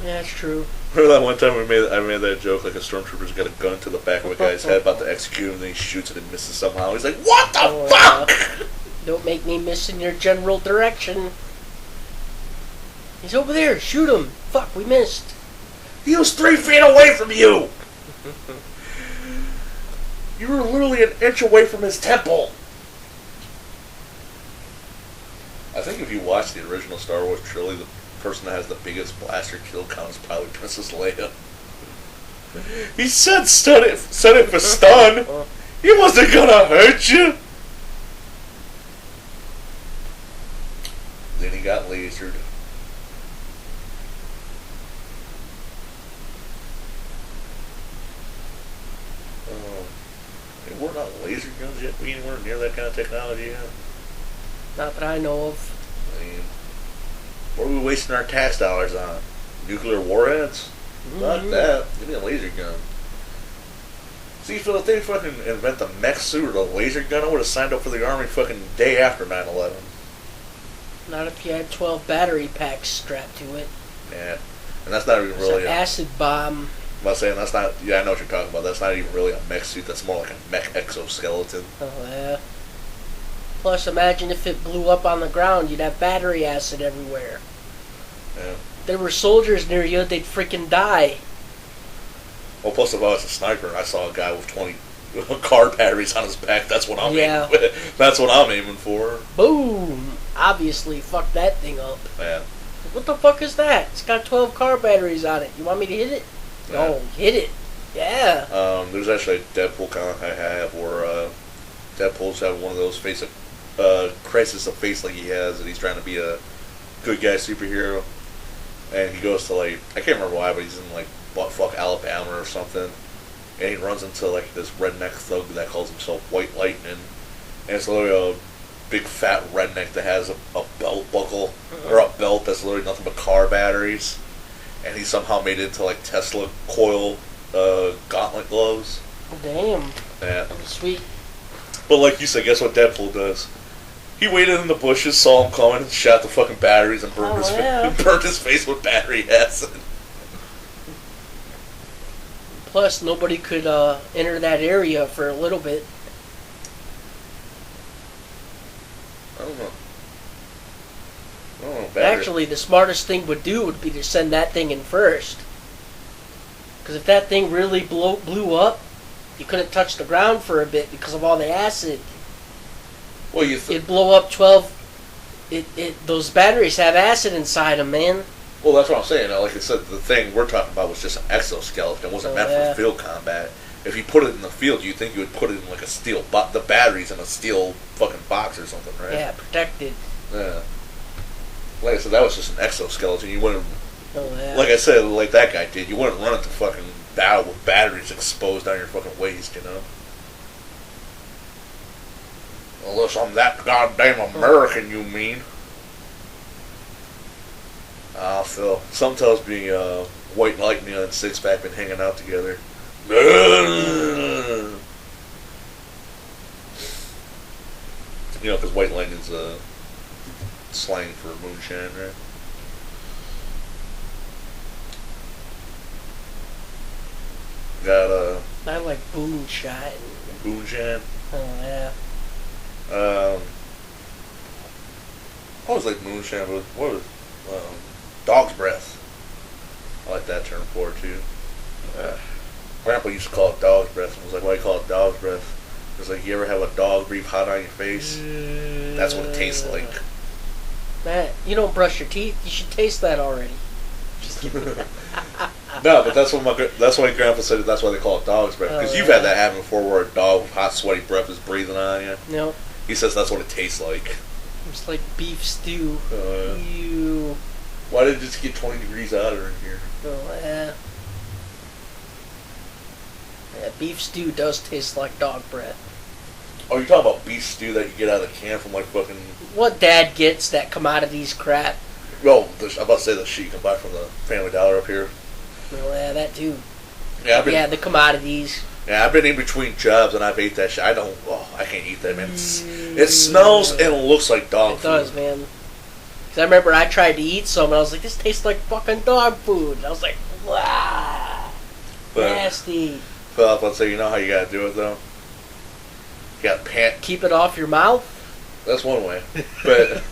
Yeah, that's true. Remember that one time I made that joke, like a stormtrooper's got a gun to the back of a guy's head about to execute him, and then he shoots it and misses somehow. He's like, what the fuck? Don't make me miss in your general direction. He's over there. Shoot him. Fuck, we missed. He was 3 feet away from you! You were literally an inch away from his temple! I think if you watch the original Star Wars trilogy, the person that has the biggest blaster kill count is probably Princess Leia. He said it for stun! He wasn't gonna hurt you! Then he got lasered. We're not laser guns yet. We ain't near that kind of technology yet. Not that I know of. I mean, what are we wasting our tax dollars on? Nuclear warheads? Not that. Give me a laser gun. See, Phil, if they fucking invent the mech suit or the laser gun, I would have signed up for the Army fucking day after 9/11. Not if you had 12 battery packs strapped to it. Yeah. And that's not even really an acid bomb. I'm not saying that's not. Yeah, I know what you're talking about. That's not even really a mech suit. That's more like a mech exoskeleton. Oh, yeah. Plus, imagine if it blew up on the ground. You'd have battery acid everywhere. Yeah. If there were soldiers near you, they'd freaking die. Well, plus if I was a sniper and I saw a guy with 20 car batteries on his back, that's what I'm aiming with. That's what I'm aiming for. Boom! Obviously, fuck that thing up. Yeah. What the fuck is that? It's got 12 car batteries on it. You want me to hit it? Yeah. No, hit it. Yeah. There's actually a Deadpool comic I have where Deadpool's having one of those crisis of face like he has, and he's trying to be a good guy superhero. And he goes to, like, I can't remember why, but he's in, like, buttfuck Alabama or something. And he runs into, like, this redneck thug that calls himself White Lightning. And it's literally a big fat redneck that has a belt buckle, or a belt that's literally nothing but car batteries. And he somehow made it into, like, Tesla coil gauntlet gloves. Damn. Yeah. Sweet. But like you said, guess what Deadpool does? He waited in the bushes, saw him coming, and shot the fucking batteries and burned burned his face with battery acid. Plus, nobody could enter that area for a little bit. I don't know. Actually, the smartest thing would be to send that thing in first. Because if that thing really blew up, you couldn't touch the ground for a bit because of all the acid. Well, it'd blow up 12. Those batteries have acid inside them, man. Well, that's what I'm saying. Like I said, the thing we're talking about was just an exoskeleton. It wasn't meant for field combat. If you put it in the field, you'd think you would put it in like a steel the batteries in a steel fucking box or something, right? Yeah, protected. Yeah. Like I said, that was just an exoskeleton. You wouldn't. Oh, yeah. Like I said, like that guy did, you wouldn't run into fucking battle with batteries exposed down your fucking waist, you know? Unless I'm that goddamn American, you mean? Phil. Some tells me White Lightning and Six Pack been hanging out together. You know, because White Lightning's slang for moonshine, right? Got I like moonshine. moonshine. Oh yeah. I always like moonshine, but what was dog's breath? I like that term for it too. Grandpa used to call it dog's breath. I was like, why do you call it dog's breath? It was like, you ever have a dog breathe hot on your face? That's what it tastes like. Matt, you don't brush your teeth. You should taste that already. Just kidding. No, but that's why Grandpa said that's why they call it dog's breath. Because you've had that happen before, where a dog with hot, sweaty breath is breathing on you. No. He says that's what it tastes like. It's like beef stew. Ew. Why did it just get 20 degrees hotter in here? Oh yeah. Yeah, beef stew does taste like dog breath. Oh, you're talking about beef stew that you get out of the can from like fucking... What Dad gets, that commodities crap. Well, I'm about to say the shit you can buy from the Family Dollar up here. Well, yeah, that too. Yeah, the commodities. Yeah, I've been in between jobs and I've ate that shit. I can't eat that, man. It smells and looks like dog food. It does, man. Because I remember I tried to eat some and I was like, this tastes like fucking dog food. And I was like, wow. Nasty. Well, I was about to say, you know how you gotta do it, though? You gotta pant. Keep it off your mouth? That's one way. But,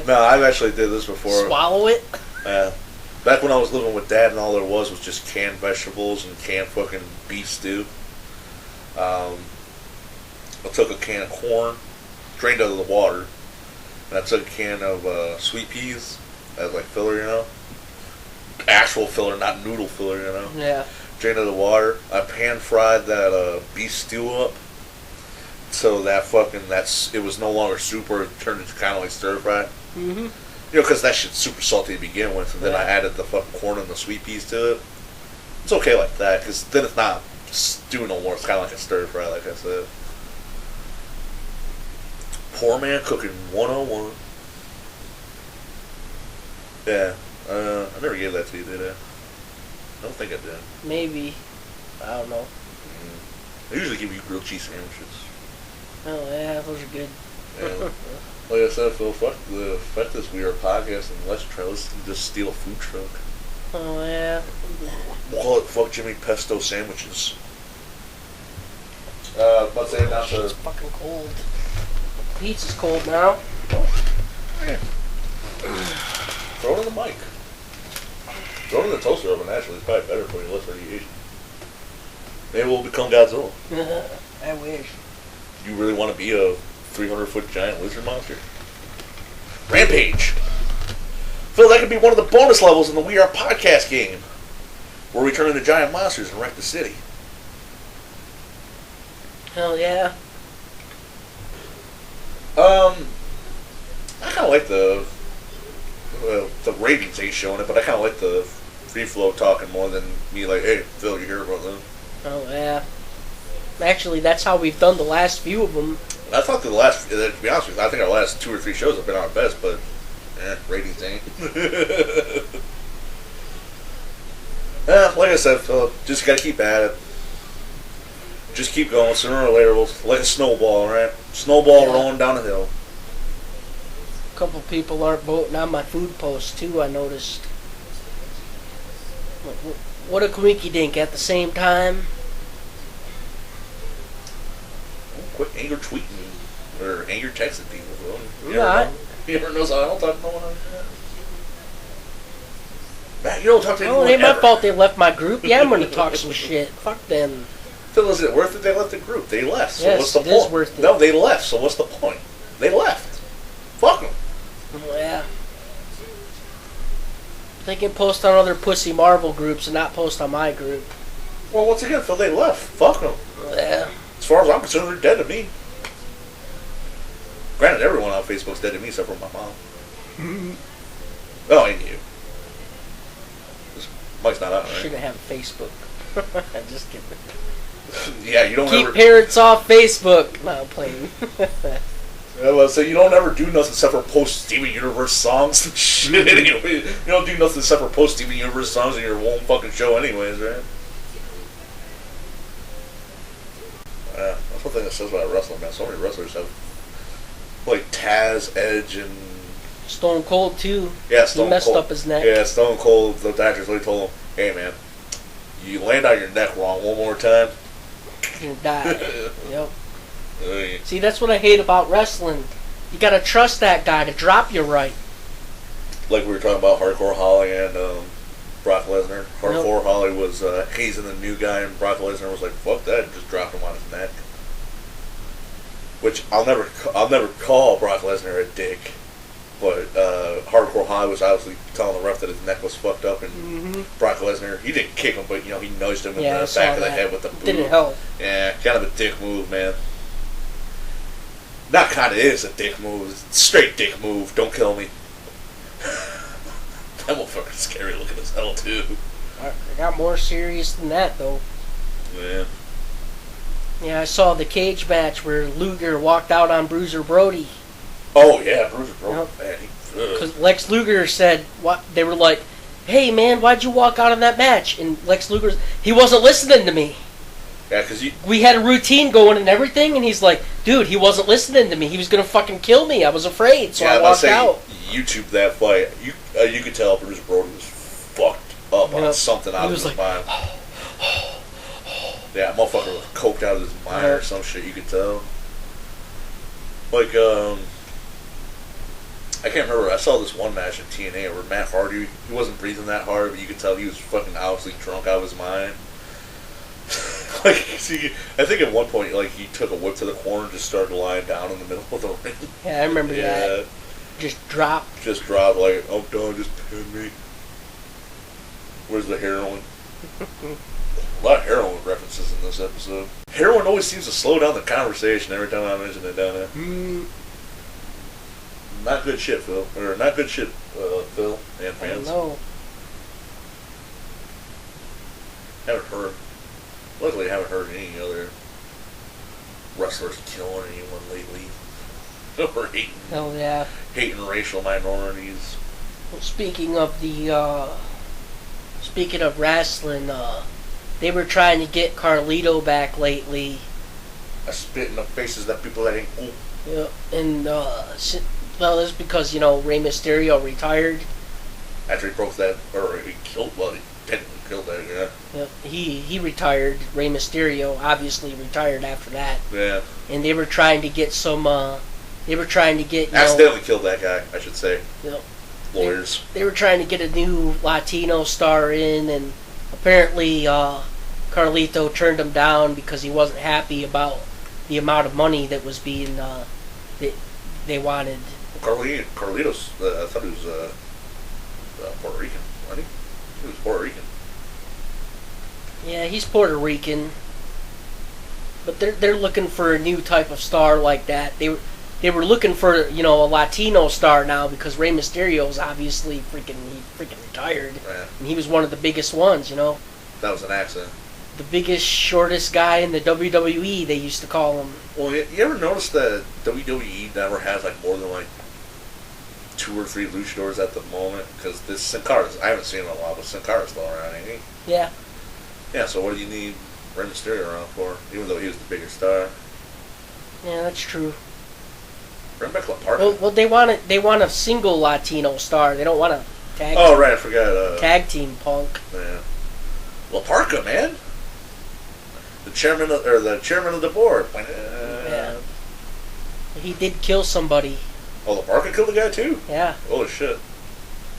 no, I've actually did this before. Swallow it? Yeah. Back when I was living with Dad and all there was just canned vegetables and canned fucking beef stew. I took a can of corn, drained out of the water, and I took a can of sweet peas as like filler, you know? Actual filler, not noodle filler, you know? Yeah. Drained out of the water. I pan fried that beef stew up. So that it was no longer soup, or it turned into kind of like stir fry. Mm-hmm. You know, because that shit's super salty to begin with, and then I added the fucking corn and the sweet peas to it. It's okay like that, because then it's not stew no more. It's kind of like a stir fry, like I said. Poor man cooking 101. Yeah, I never gave that to you, did I? I don't think I did. Maybe. I don't know. I usually give you grilled cheese sandwiches. Oh yeah, those are good. Yeah. Like I said, Phil, fuck this weird podcast and let's just steal a food truck. Oh yeah. We'll call it Fuck Jimmy Pesto Sandwiches. Let's say down to... It's fucking cold. Pizza's cold now. Yeah. Throw it in the mic. Throw it in the toaster oven, actually. It's probably better for you, less radiation. Maybe we'll become Godzilla. I wish. You really want to be a 300-foot giant lizard monster? Rampage! Phil, that could be one of the bonus levels in the We Are podcast game, where we turn into giant monsters and wreck the city. Hell yeah. I kind of like the ratings ain't showing it, but I kind of like the free flow talking more than me like, hey, Phil, you hear about them? Oh yeah. Actually, that's how we've done the last few of them. I thought to be honest with you, I think our last 2 or 3 shows have been our best, but ratings ain't. Like I said, Philip, just gotta keep at it. Just keep going. Sooner or later, we'll like a snowball, right? Snowball rolling down a hill. A couple people aren't voting on my food post too, I noticed. What a quinky dink at the same time. Quit anger tweeting or anger texting people, Phil. You ever notice I don't talk to no one on that? Matt, you don't talk to anyone. Oh, it ain't my fault they left my group. Yeah, I'm gonna talk some shit. Fuck them. Phil, is it worth it they left the group? They left, so yes, what's the it point? Is worth it. No, they left, so what's the point? They left. Fuck them. Oh, yeah. They can post on other pussy Marvel groups and not post on my group. Well, once again, Phil, they left. Fuck them. Yeah. As far as I'm concerned, they're dead to me. Granted, everyone on Facebook's dead to me except for my mom. Oh, and you. This mic's not on, right? Shouldn't have Facebook. I'm just kidding. Yeah, you don't keep parents off Facebook. No, I'm playing. So you don't ever do nothing except for post Steven Universe songs and shit anyway. You don't do nothing except for post Steven Universe songs in your whole fucking show anyways, right? That's one thing that says about wrestling, man. So many wrestlers have, like, Taz, Edge, and... Stone Cold, too. Yeah, Stone Cold. He messed up his neck. Yeah, Stone Cold, the doctors really told him, hey, man, You land on your neck wrong one more time. You're gonna die. Yep. Hey. See, that's what I hate about wrestling. You gotta trust that guy to drop you right. Like we were talking about Hardcore Holly and Brock Lesnar. Hardcore Holly was hazing the new guy, and Brock Lesnar was like, "Fuck that!" and just dropped him on his neck. Which I'll never call Brock Lesnar a dick, but Hardcore Holly was obviously telling the ref that his neck was fucked up, and Brock Lesnar, he didn't kick him, but he nudged him in the back of the head with the boot. Didn't help. Yeah, kind of a dick move, man. Not kind of is a dick move. It's a straight dick move. Don't kill me. That motherfucker's scary looking as hell, too. I got more serious than that, though. Yeah. Yeah, I saw the cage match where Luger walked out on Bruiser Brody. Oh, yeah, Bruiser Brody. Man, because Lex Luger said, what they were like, "Hey, man, why'd you walk out of that match?" And Lex Luger, he wasn't listening to me. Yeah, because we had a routine going and everything, and he's like, "Dude, he wasn't listening to me. He was gonna fucking kill me. I was afraid, so I walked out." YouTube that fight. You could tell Bruce Brody was fucked up on something out of his mind. Yeah, motherfucker was coked out of his mind or some shit. You could tell. Like I can't remember. I saw this one match in TNA where Matt Hardy, he wasn't breathing that hard, but you could tell he was fucking obviously drunk out of his mind. Like, see, I think at one point, like, he took a whip to the corner and just started lying down in the middle of the ring. Yeah, I remember that. Just dropped, like, "I'm done, just pin me." Where's the heroin? A lot of heroin references in this episode. Heroin always seems to slow down the conversation every time I mention it, down there. Not good shit, Phil. Or not good shit, Phil and fans. No. Haven't heard. Luckily, I haven't heard any other wrestlers killing anyone lately. Or hating racial minorities. Well, speaking of wrestling, they were trying to get Carlito back lately. I spit in the faces of people that ain't cool. Yeah, and that's because Rey Mysterio retired. After he broke that, or he killed, he technically killed that guy. Yep, he retired. Rey Mysterio obviously retired after that. Yeah. And they were trying to get some. Accidentally killed that guy, I should say. Yep. Lawyers. They were trying to get a new Latino star in, and apparently Carlito turned him down because he wasn't happy about the amount of money that was being they wanted. Carlitos, I thought he was Puerto Rican, wasn't he? He was Puerto Rican. Yeah, he's Puerto Rican, but they're looking for a new type of star like that. They were looking for a Latino star now because Rey Mysterio is obviously freaking retired, and he was one of the biggest ones. That was an accident. The biggest, shortest guy in the WWE, they used to call him. Well, you ever notice that WWE never has more than 2 or 3 luchadors at the moment? Because this Sin Cara's, I haven't seen him in a while, but Sin Cara's still around, ain't he? Yeah. Yeah, so what do you need Rey Mysterio around for? Even though he was the bigger star. Yeah, that's true. Bring back La Parka. Well, they want a single Latino star. They don't want a tag. Oh, right, I forgot. Tag team Punk. Yeah. La Parka, man. The chairman of the board. Yeah. He did kill somebody. Oh, La Parka killed the guy too? Yeah. Holy shit.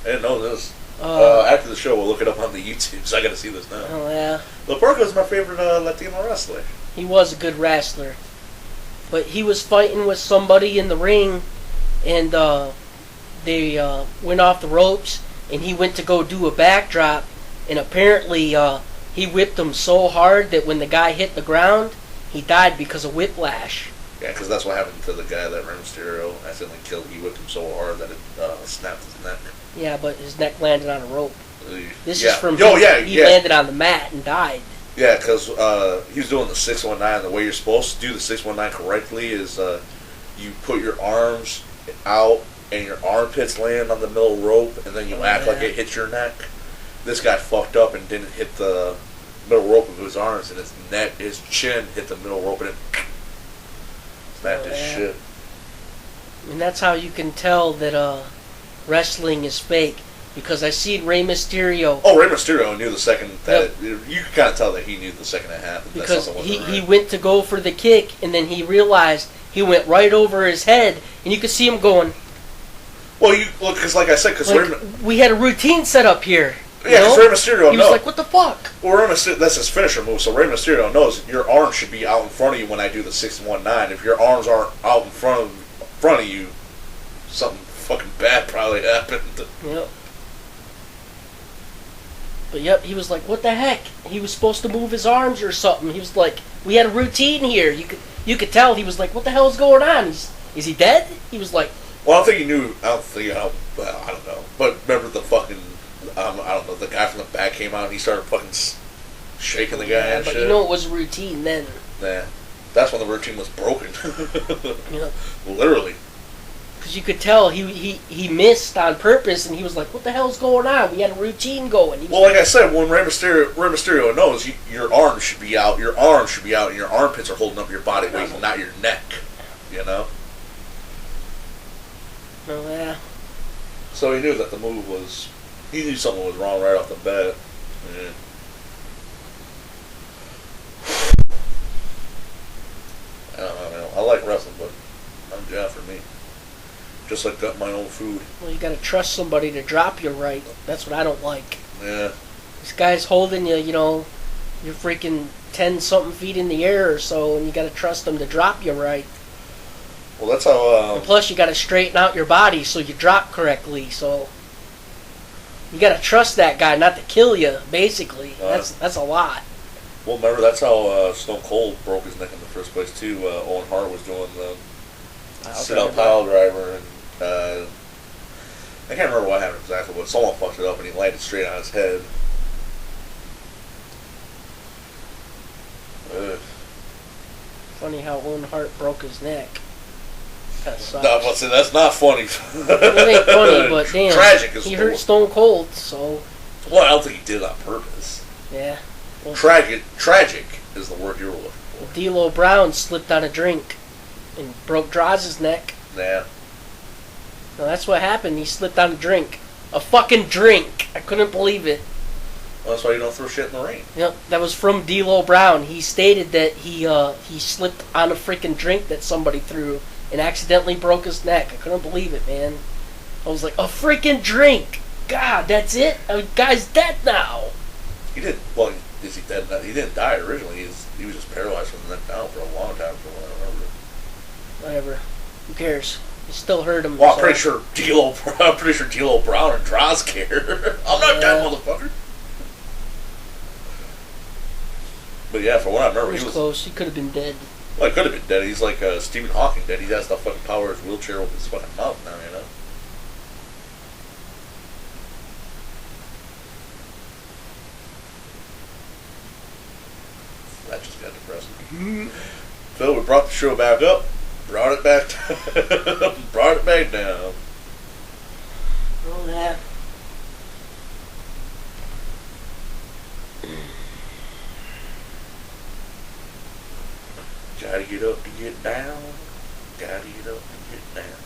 I didn't know this. After the show, we'll look it up on the YouTube, so I gotta see this now. Oh, yeah. La Parka is my favorite Latino wrestler. He was a good wrestler. But he was fighting with somebody in the ring, and they went off the ropes, and he went to go do a backdrop, and apparently he whipped him so hard that when the guy hit the ground, he died because of whiplash. Yeah, because that's what happened to the guy that Rey Mysterio accidentally killed. He whipped him so hard that it snapped his neck. Yeah, but his neck landed on a rope. This is from he landed on the mat and died. Yeah, because he was doing the 619. The way you're supposed to do the 619 correctly is you put your arms out and your armpits land on the middle rope, and then you act like it hits your neck. This guy fucked up and didn't hit the middle rope of his arms, and his chin hit the middle rope, and it snapped his shit. And that's how you can tell that wrestling is fake. because I seen Rey Mysterio. Oh, Rey Mysterio knew the second that you could kind of tell that he knew the second it happened. Because he went to go for the kick, and then he realized he went right over his head, and you could see him going. Well, because like I said, we had a routine set up here. Yeah, because Rey Mysterio He was like, what the fuck? Well, that's his finisher move, so Rey Mysterio knows your arms should be out in front of you when I do the 619. If your arms aren't out in front of you, something fucking bad probably happened. Yep. But yep, he was like, what the heck? He was supposed to move his arms or something. He was like, we had a routine here. You could tell he was like, what the hell is going on? Is he dead? He was like... Well, I don't think he knew. I don't know. But remember the fucking... I don't know, the guy from the back came out and he started fucking shaking the guy and but shit. You know it was a routine then. Yeah. That's when the routine was broken. Yep. Literally. Because you could tell he missed on purpose, and he was like, what the hell's going on? We had a routine going. Well, like I said, when Rey Mysterio knows, your arms should be out, and your armpits are holding up your body weight, not your neck. You know? Oh, yeah. So he knew that the move was... He knew something was wrong right off the bat. Yeah. I don't know, man. I like wrestling, but I'm Jeff for me. Just like got my own food. Well, you gotta trust somebody to drop you right. That's what I don't like. Yeah. This guy's holding you, you're freaking 10-something feet in the air or so, and you gotta trust him to drop you right. Well, that's how... And plus, you gotta straighten out your body so you drop correctly, so... You gotta trust that guy not to kill you, basically. That's a lot. Well, remember, that's how Stone Cold broke his neck in the first place, too. Owen Hart was doing the sit-out pile driver, and I can't remember what happened exactly, but someone fucked it up, and he landed straight on his head. Funny how Owen Hart broke his neck. That sucks. No, but see, that's not funny. It ain't funny, but damn. Tragic is he hurt Stone Cold, so... Well, I don't think he did it on purpose. Yeah. Well, tragic is the word you were looking for. D'Lo Brown slipped on a drink and broke Droz's neck. Yeah. No, that's what happened. He slipped on a drink. A fucking drink. I couldn't believe it. Well, that's why you don't throw shit in the rain. Yep, that was from D'Lo Brown. He stated that he slipped on a freaking drink that somebody threw and accidentally broke his neck. I couldn't believe it, man. I was like, a freaking drink! God, that's it? Guy's dead now! He didn't, well, is he dead now? He didn't die originally. He was just paralyzed from the neck down for a long time, from what I remember. Whatever. Who cares? You still hurt him. Well, I'm pretty sure D'Lo Brown and Droz care. I'm not dead, motherfucker. But yeah, from what I remember, he was close. He could have been dead. Well, he could have been dead. He's like Stephen Hawking dead. He has the fucking power of his wheelchair with his fucking mouth now, you know? That just got depressing. So we brought the show back up, brought it back down. Oh, that. Gotta get up to get down. Gotta get up to get down.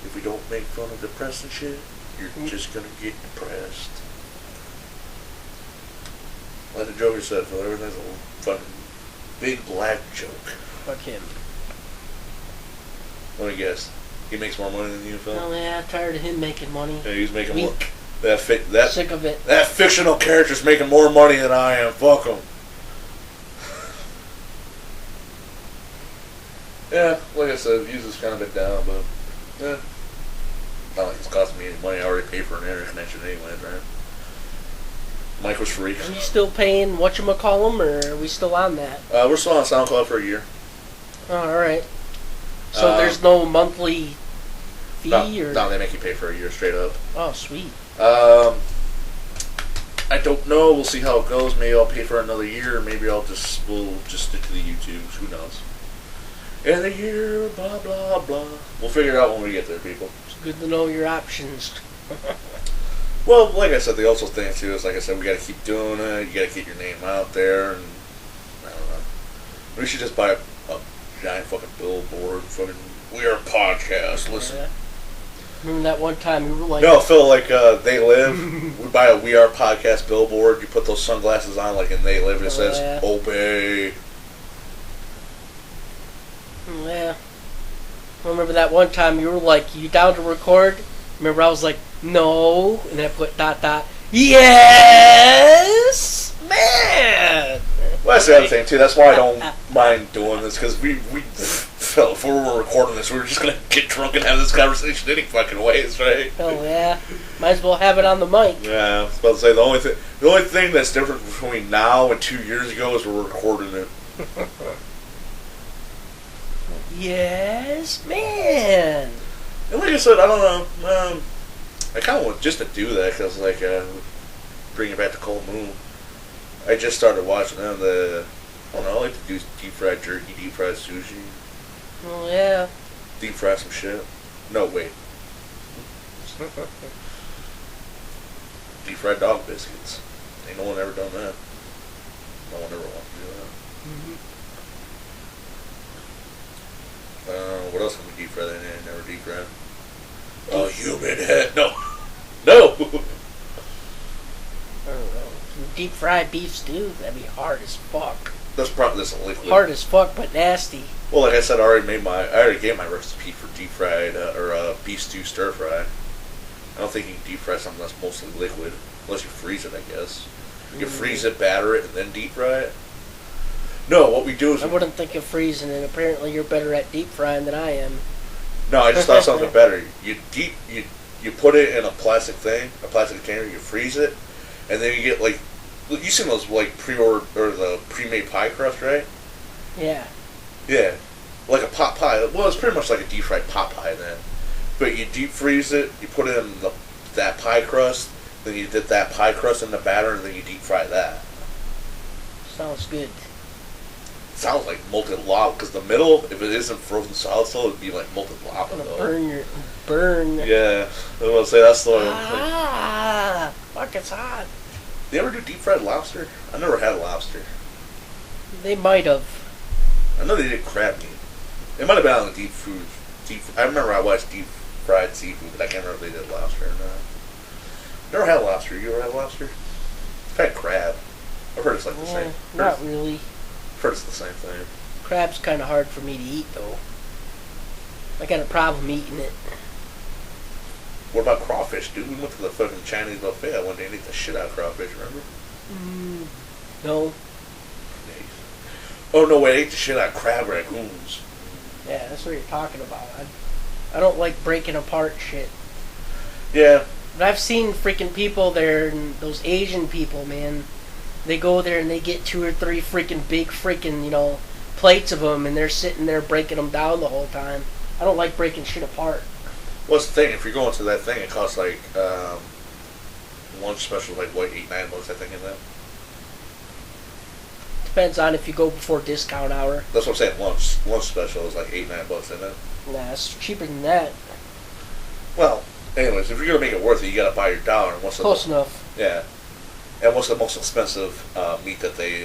If we don't make fun of depressing shit, you're just gonna get depressed. Like the Joker said, Phil, everything's a fucking big black joke. Fuck him. Let me guess. He makes more money than you, Phil? Oh, yeah, I'm tired of him making money. Yeah, he's making Weak. more. Sick of it. That fictional character's making more money than I am. Fuck him. Yeah, like I said, views has kind of been down, but yeah. Not like it's costing me any money. I already paid for an internet connection anyways, right? Mike was free. Are you still paying whatchamacallem, or are we still on that? We're still on SoundCloud for a year. Oh, alright. So there's no monthly fee? No, they make you pay for a year straight up. Oh, sweet. I don't know. We'll see how it goes. Maybe I'll pay for another year. Maybe we'll just stick to the YouTubes. Who knows? In a year, blah, blah, blah. We'll figure it out when we get there, people. It's good to know your options. Well, like I said, the also thing, too, is, like I said, we got to keep doing it. You got to get your name out there. And I don't know. We should just buy a giant fucking billboard. Fucking, we are a podcast. Listen. Yeah. Remember that one time you were like... No, Phil, like, They Live. We buy a We Are Podcast billboard. You put those sunglasses on, like, in They Live, and it says, obey. Yeah. Remember that one time you were like, you down to record? Remember I was like, no. And then I put ... Yes, man. Well, that's the other thing, too. That's why I don't mind doing this, because we Phil, if we were recording this, we were just going to get drunk and have this conversation any fucking ways, right? Oh, yeah. Might as well have it on the mic. Yeah, I was about to say, the only thing that's different between now and 2 years ago is we're recording it. Yes, man. And like I said, I don't know. I kind of want just to do that because, like, bring it back to Cold Moon. I just started watching them. I don't know. I like to do deep fried jerky, deep fried sushi. Oh yeah. Deep fry some shit. No wait. Deep fried dog biscuits. Ain't no one ever done that. No one ever wants to do that. What else can we deep fry that in? Never deep fry. Oh, human head. No. No. I don't know. Deep fried beef stew? That'd be hard as fuck. That's probably this liquid. Hard as fuck, but nasty. Well, like I said, I already gave my recipe for deep fried beef stew stir fry. I don't think you can deep fry something that's mostly liquid, unless you freeze it, I guess. You freeze it, batter it, and then deep fry it. No, what we do is... I wouldn't think of freezing it. Apparently you're better at deep frying than I am. No, I just thought something better. You put it in a plastic container, you freeze it, and then you get, like... You seen those, like, the pre-made pie crust, right? Yeah. Yeah. Like a pot pie. Well, it's pretty much like a deep fried pot pie then. But you deep freeze it, you put it in that pie crust, then you dip that pie crust in the batter, and then you deep fry that. Sounds good. It sounds like molten lava, because the middle, if it isn't frozen solid still, it'd be like molten lava, though. Burn. Yeah. I was going to say, that's the one. Fuck, it's hot. Do you ever do deep fried lobster? I never had lobster. They might have. I know they did crab meat. It might have been on the deep food. I remember I watched deep fried seafood, but I can't remember if they did lobster or not. Never had lobster. You ever had lobster? I've had crab. I've heard it's like the same. Not really. I've heard it's the same thing. Crab's kind of hard for me to eat, though. I got a problem eating it. What about crawfish, dude? We went to the fucking Chinese buffet one day and ate the shit out of crawfish, remember? No. Oh, no, wait, I ate the shit out of crab ragoons. Yeah, that's what you're talking about. I don't like breaking apart shit. Yeah. But I've seen freaking people there, and those Asian people, man. They go there and they get 2 or 3 freaking big freaking, plates of them, and they're sitting there breaking them down the whole time. I don't like breaking shit apart. What's the thing? If you're going to that thing, it costs like lunch special, like what, $8-9, I think, in that. Depends on if you go before discount hour. That's what I'm saying. Lunch special is like $8-9, isn't it? Nah, it's cheaper than that. Well, anyways, if you're gonna make it worth it, you gotta buy your dollar. And Close enough. Yeah. And what's the most expensive meat that they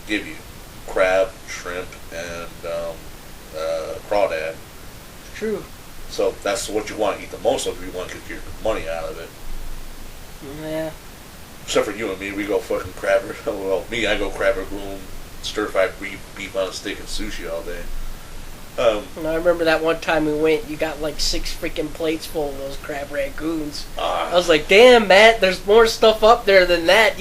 give you? Crab, shrimp, and crawdad. True. So that's what you want to eat the most of if you want to get your money out of it. Yeah. Except for you and me, we go fucking crab. Well, me, I go crab ragoon, stir-fried beef on a stick, and sushi all day. And I remember that one time we went, you got like 6 freaking plates full of those crab ragoons. I was like, damn, Matt, there's more stuff up there than that.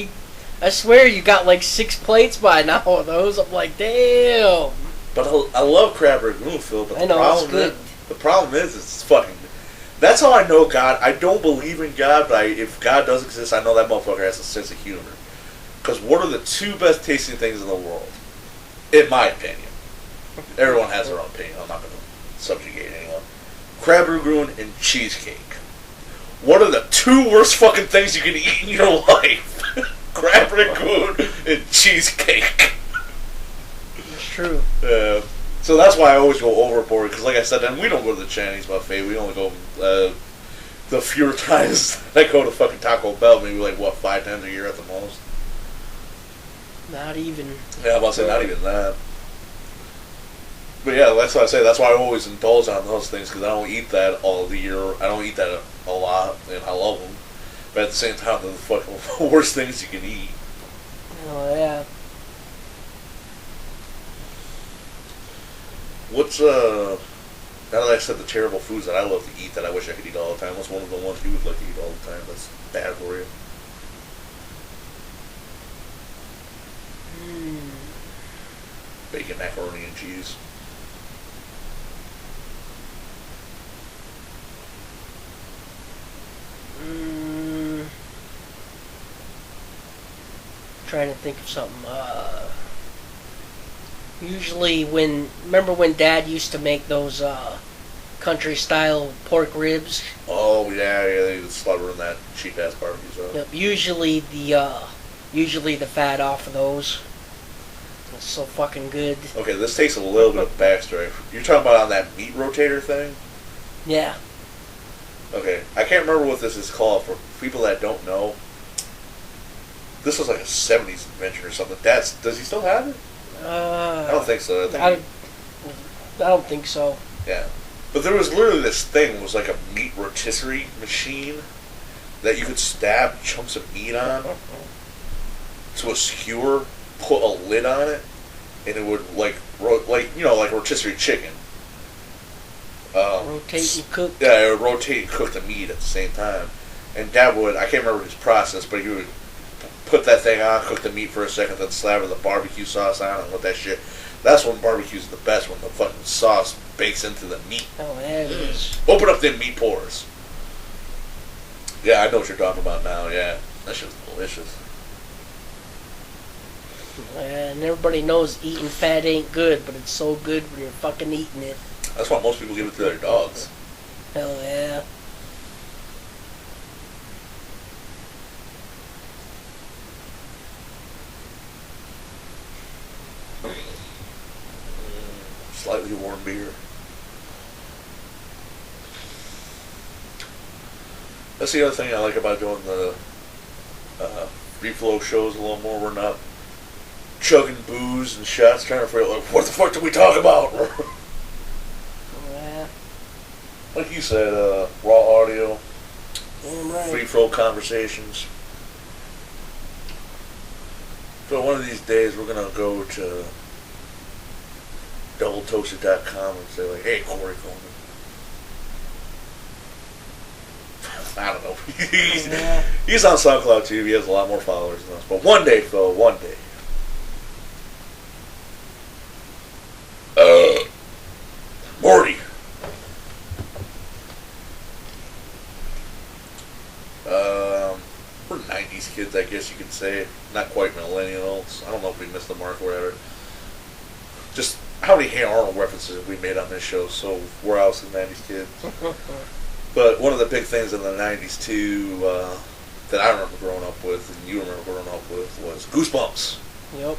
I swear you got like 6 plates by now of those. I'm like, damn. But I love crab ragoon, Phil, but I know, it's good. The problem is, it's fucking... That's how I know God. I don't believe in God, but if God does exist, I know that motherfucker has a sense of humor. Because what are the 2 best tasting things in the world? In my opinion. Everyone has their own opinion. I'm not going to subjugate anyone. Crab ragoon and cheesecake. What are the 2 worst fucking things you can eat in your life? Crab ragoon and cheesecake. It's true. So that's why I always go overboard, because like I said, then we don't go to the Chinese buffet. We only go the fewer times I go to fucking Taco Bell, maybe like, 5 times a year at the most. Not even. Yeah, I'm about to say not even that. But yeah, that's what I say. That's why I always indulge on those things because I don't eat that all the year. I don't eat that a lot, and I love them. But at the same time, they're the fucking worst things you can eat. Oh yeah. What's now that I said the terrible foods that I love to eat that I wish I could eat all the time, what's one of the ones you would like to eat all the time that's bad for you? Bacon, macaroni, and cheese. Trying to think of something. Usually remember when Dad used to make those country style pork ribs? Oh yeah, they slaughter in that cheap ass barbecue sauce. Yep. Usually the fat off of those. It's so fucking good. Okay, this takes a little bit of backstory. You're talking about on that meat rotator thing? Yeah. Okay, I can't remember what this is called for people that don't know. This was like a 70s invention or something. Does he still have it? I don't think so. I don't think so. Yeah. But there was literally this thing. It was like a meat rotisserie machine that you could stab chunks of meat on to a skewer, put a lid on it, and it would like rotisserie chicken. Rotate and cook. Yeah, it would rotate and cook the meat at the same time. And Dad would, I can't remember his process, but he would put that thing on, cook the meat for a second, then slather the barbecue sauce on and with that shit. That's when barbecue's the best, when the fucking sauce bakes into the meat. Oh, yeah, it is. Open up them meat pores. Yeah, I know what you're talking about now, yeah. That shit's delicious. And everybody knows eating fat ain't good, but it's so good when you're fucking eating it. That's why most people give it to their dogs. Hell yeah. Slightly warm beer. That's the other thing I like about doing the free flow shows a little more. We're not chugging booze and shots trying to figure out, like, what the fuck did we talk about? Yeah. Like you said, raw audio, Right. free flow conversations. So one of these days we're going to go to doubletoasted.com and say, like, hey, Corey Coleman. I don't know. He's on SoundCloud too. He has a lot more followers than us. But one day, Phil, one day. Morty. We're 90s kids, I guess you could say. Not quite millennials. I don't know if we missed the mark or whatever. Just how many Hey Arnold references have we made on this show? So we're also 90s kids. But one of the big things in the 90s too that I remember growing up with, and you remember growing up with, was Goosebumps. Yep.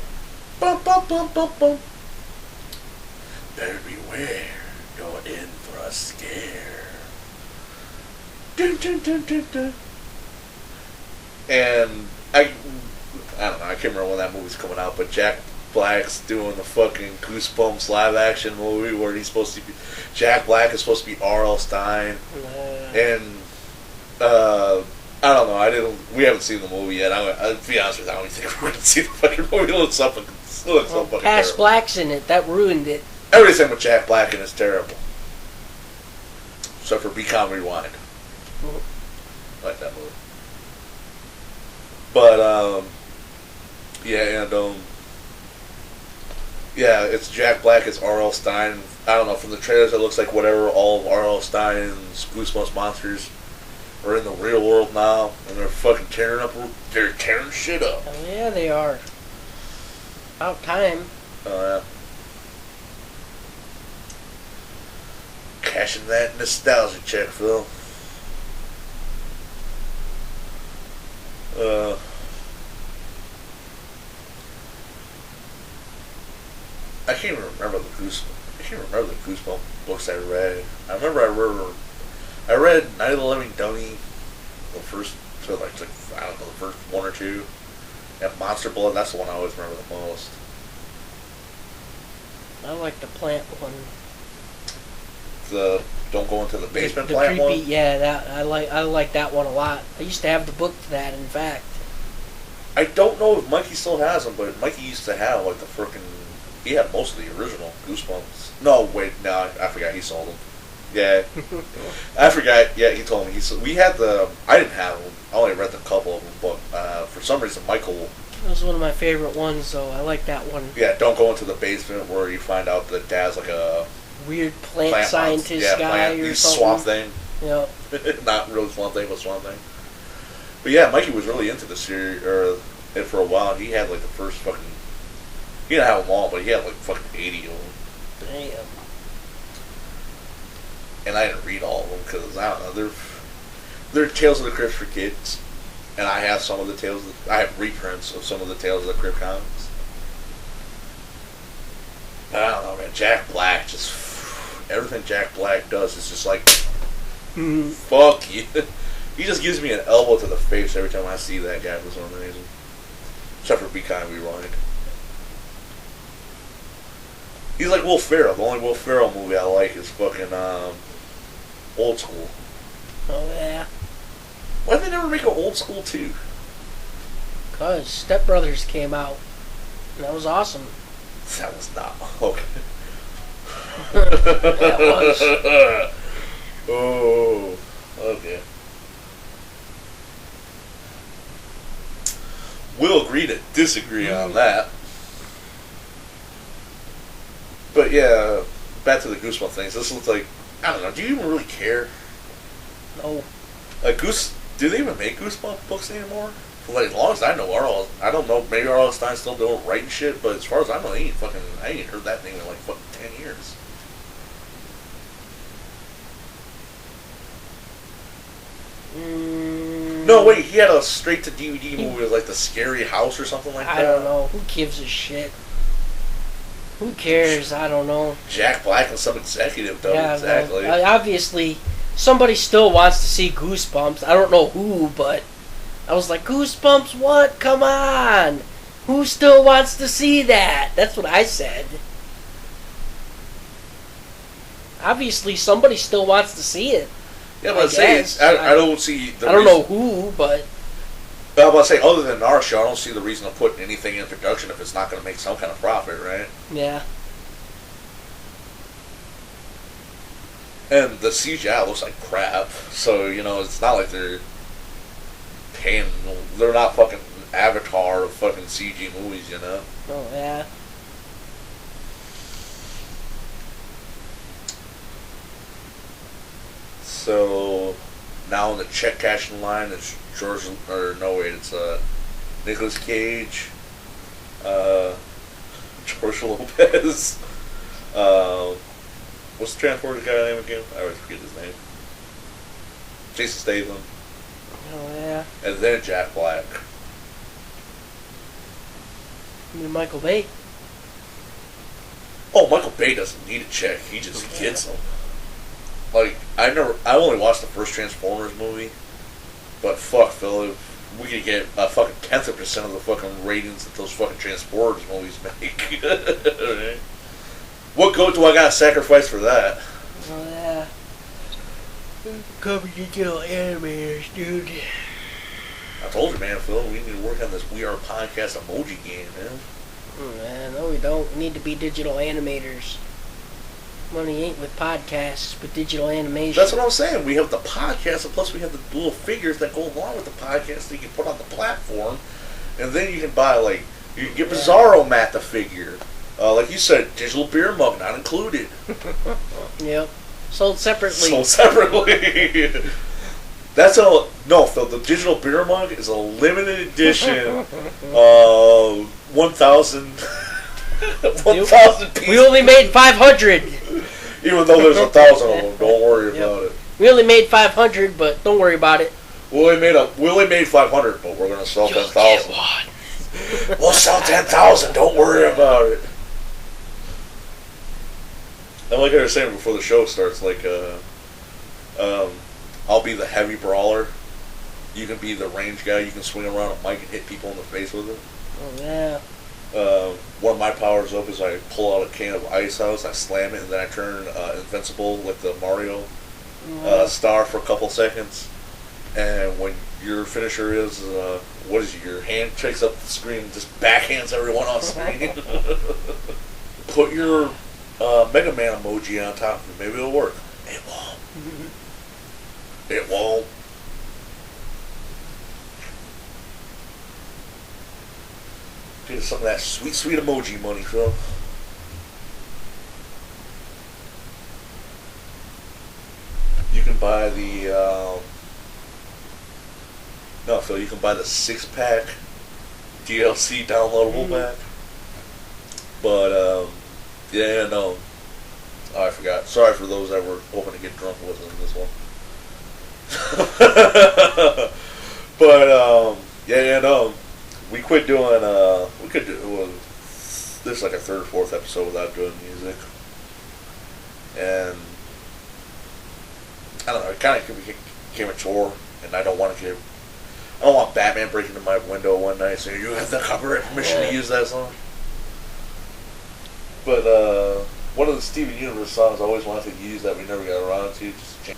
Bum, bum, bum, bum, bum. Better beware, you're in for a scare. Dun, dun, dun, dun, dun. And I don't know, I can't remember when that movie's coming out, but Jack Black's doing the fucking Goosebumps live action movie where he's supposed to be, Jack Black is supposed to be R.L. Stein, and I don't know, we haven't seen the movie yet. I'll be honest with you, I don't even think we're going to see the fucking movie. It looks so fucking Cass terrible. Black's in it, that ruined it. Everything with Jack Black in is terrible. Except for Become Rewind. I like that movie. But, yeah, and, yeah, it's Jack Black, it's R.L. Stein. I don't know, from the trailers it looks like whatever, all of R.L. Stein's Goosebumps monsters are in the real world now, and they're fucking they're tearing shit up. Oh yeah, they are. About time. Oh, yeah. Cashing that nostalgia check, Phil. I can't even remember the Goosebumps books I read. I remember I read Night of the Living Dummy, the first, so like I don't know, the first one or two, and Monster Blood. That's the one I always remember the most. I like the plant one. The don't go into the basement The plant creepy, one. yeah, that I like that one a lot. I used to have the book to that, in fact. I don't know if Mikey still has them, but Mikey used to have like the frickin'. He had most of the original Goosebumps. No, wait, no, I forgot he sold them. Yeah, I forgot. Yeah, he told me we had the. I didn't have them. I only read a couple of them, but for some reason Michael. That was one of my favorite ones, so I like that one. Yeah, don't go into the basement where you find out that Dad's like a weird plant scientist guy or something. Swamp Thing. Yeah. Not really Swamp Thing, but Swamp Thing. But yeah, Mikey was really into the series, it for a while. And he had like the first fucking. He didn't have them all, but he had like fucking 80 of them. Damn. And I didn't read all of them because I don't know. They're Tales of the Crypt for kids, and I have some of the Tales. I have reprints of some of the Tales of the Crypt comics. But I don't know, man. Jack Black just everything Jack Black does is just like fuck you. He just gives me an elbow to the face every time I see that guy for some reason. Except for Be Kind, Be Blind. He's like Will Ferrell. The only Will Ferrell movie I like is fucking Old School. Oh, yeah. Why did they never make an Old School 2? Because Step Brothers came out. And that was awesome. That was not. Okay. That was. Oh, okay. We'll agree to disagree on that. But yeah, back to the Goosebumps things. This looks like, I don't know, do you even really care? No. Do they even make Goosebumps books anymore? For like, as long as I know, I don't know, maybe R.L. Stein's still doing writing shit, but as far as I know, I ain't heard that name in like fucking 10 years. No, wait, he had a straight-to-DVD movie with like The Scary House or something like that. I don't know. Who gives a shit? Who cares? I don't know. Jack Black and some executive, though. Yeah, exactly. Well, obviously, somebody still wants to see Goosebumps. I don't know who, but I was like, Goosebumps what? Come on! Who still wants to see that? That's what I said. Obviously, somebody still wants to see it. Yeah, but I don't see the I don't know who, but I'm about to say, other than our show, I don't see the reason to put anything in production if it's not going to make some kind of profit, right? Yeah. And the CGI looks like crap, so, you know, it's not like they're paying, they're not fucking Avatar or fucking CG movies, you know? Oh, yeah. So, now in the check cashing line, it's it's Nicolas Cage, George Lopez, what's the Transporter guy name again? I always forget his name. Jason Statham. Oh, yeah. And then Jack Black. I mean, Michael Bay. Oh, Michael Bay doesn't need a check. He just gets them. Like, I only watched the first Transformers movie, but fuck, Phil, if we could get a fucking 10% of the fucking ratings that those fucking Transformers movies make. What goat do I gotta sacrifice for that? Oh, yeah. Cover digital animators, dude. I told you, man, Phil, we need to work on this We Are Podcast emoji game, man. Oh, man, no, we don't. We need to be digital animators. Money ain't with podcasts, but digital animation. That's what I'm saying. We have the podcast, and plus we have the little figures that go along with the podcast that you can put on the platform. And then you can buy, like, you can get Bizarro Matt the figure. Like you said, digital beer mug not included. Yep. Sold separately. That's a... No, Phil, the digital beer mug is a limited edition 1,000... 1,000 pieces. We only made 500. Even though there's 1,000 of them, don't worry about it. We only made 500, but don't worry about it. We only made 500, but we're gonna sell 10,000. We'll sell 10,000. Don't worry about it. And like I was saying before the show starts, like, I'll be the heavy brawler. You can be the range guy. You can swing around a mic and hit people in the face with it. Oh yeah. One of my powers up is I pull out a can of Ice House, I slam it, and then I turn invincible like the Mario star for a couple seconds. And when your finisher is, your hand takes up the screen and just backhands everyone on screen. Put your Mega Man emoji on top of it. Maybe it'll work. It won't. It won't. Get some of that sweet, sweet emoji money, Phil. You can buy the no, Phil, you can buy the 6-pack DLC downloadable pack. But yeah, no. Oh, I forgot. Sorry for those that were hoping to get drunk with us in this one. But yeah, no. We quit doing. We could do. Well, this is like a third or fourth episode without doing music, and I don't know. It kind of became a chore, and I don't want Batman breaking into my window one night saying you have the copyright permission to use that song. But one of the Steven Universe songs I always wanted to use that we never got around to. Just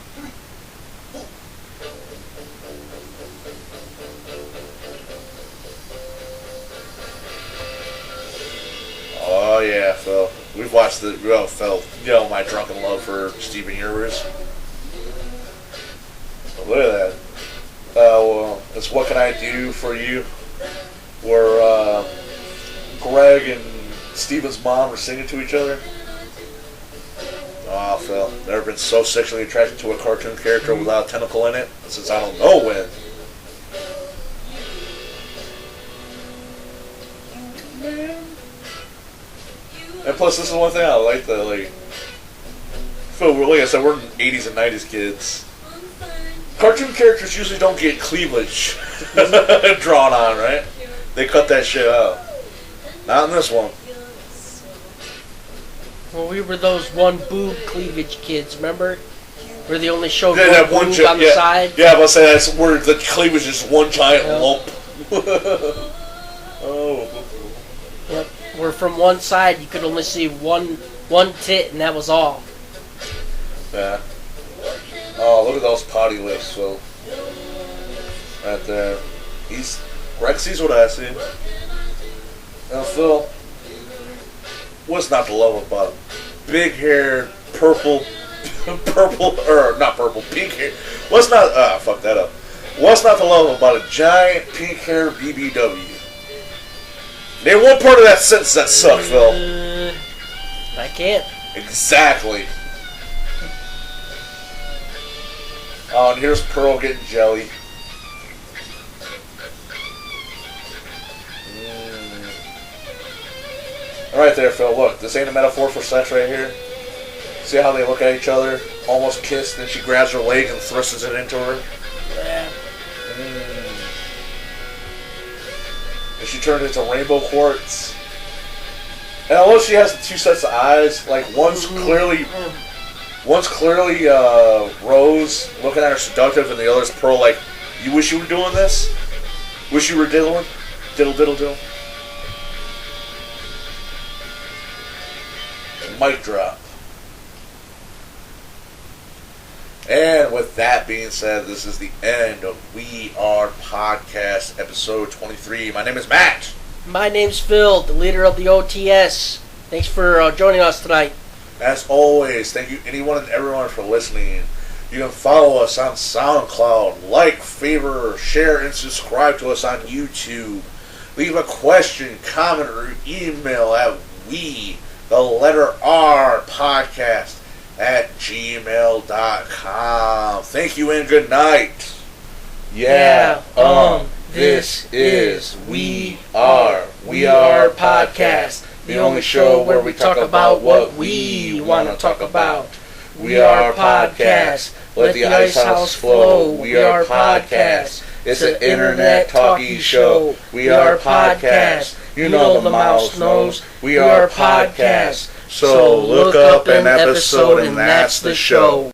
oh yeah, Phil. We've watched the Phil. You know my drunken love for Steven Universe. Look at that. Well, it's What Can I Do For You? Where Greg and Steven's mom are singing to each other. Oh, Phil. Never been so sexually attracted to a cartoon character without a tentacle in it since I don't know when. And plus, this is one thing I like Phil, like I said, we're 80s and 90s kids. Cartoon characters usually don't get cleavage drawn on, right? They cut that shit out. Not in this one. Well, we were those one boob cleavage kids, remember? Where they only showed one boob on the side? Yeah, I'm going to say that's where the cleavage is one giant lump. Oh. Yep. Where from one side you could only see one tit and that was all. Yeah. Oh, look at those potty lips, Phil. Right there. Greg sees what I see. Now, Phil, what's not to love about big hair, pink hair? What's not, fuck that up. What's not to love about a giant pink hair BBW? Name one part of that sentence that sucked, Phil. I can't. Exactly. Oh, and here's Pearl getting jelly. Right there, Phil. Look, this ain't a metaphor for sex right here. See how they look at each other, almost kiss, then she grabs her leg and thrusts it into her. Yeah. And she turned into rainbow quartz. And although she has the two sets of eyes, like one's clearly Rose looking at her seductive, and the other's Pearl like, you wish you were doing this? Wish you were diddling? Diddle diddle diddle. Mic drop. And with that being said, this is the end of We Are Podcast, episode 23. My name is Matt. My name's Phil, the leader of the OTS. Thanks for joining us tonight. As always, thank you anyone and everyone for listening. You can follow us on SoundCloud, like, favor, share, and subscribe to us on YouTube. Leave a question, comment, or email at podcast@gmail.com. Thank you and good night. This is We Are Podcast, the only show where we talk about what we want to talk about. We Are Podcast, let the ice house flow. We Are Podcast, it's an internet talkie show. We Are Podcast, you know the mouse knows. We Are Podcast, so look up an episode and that's the show.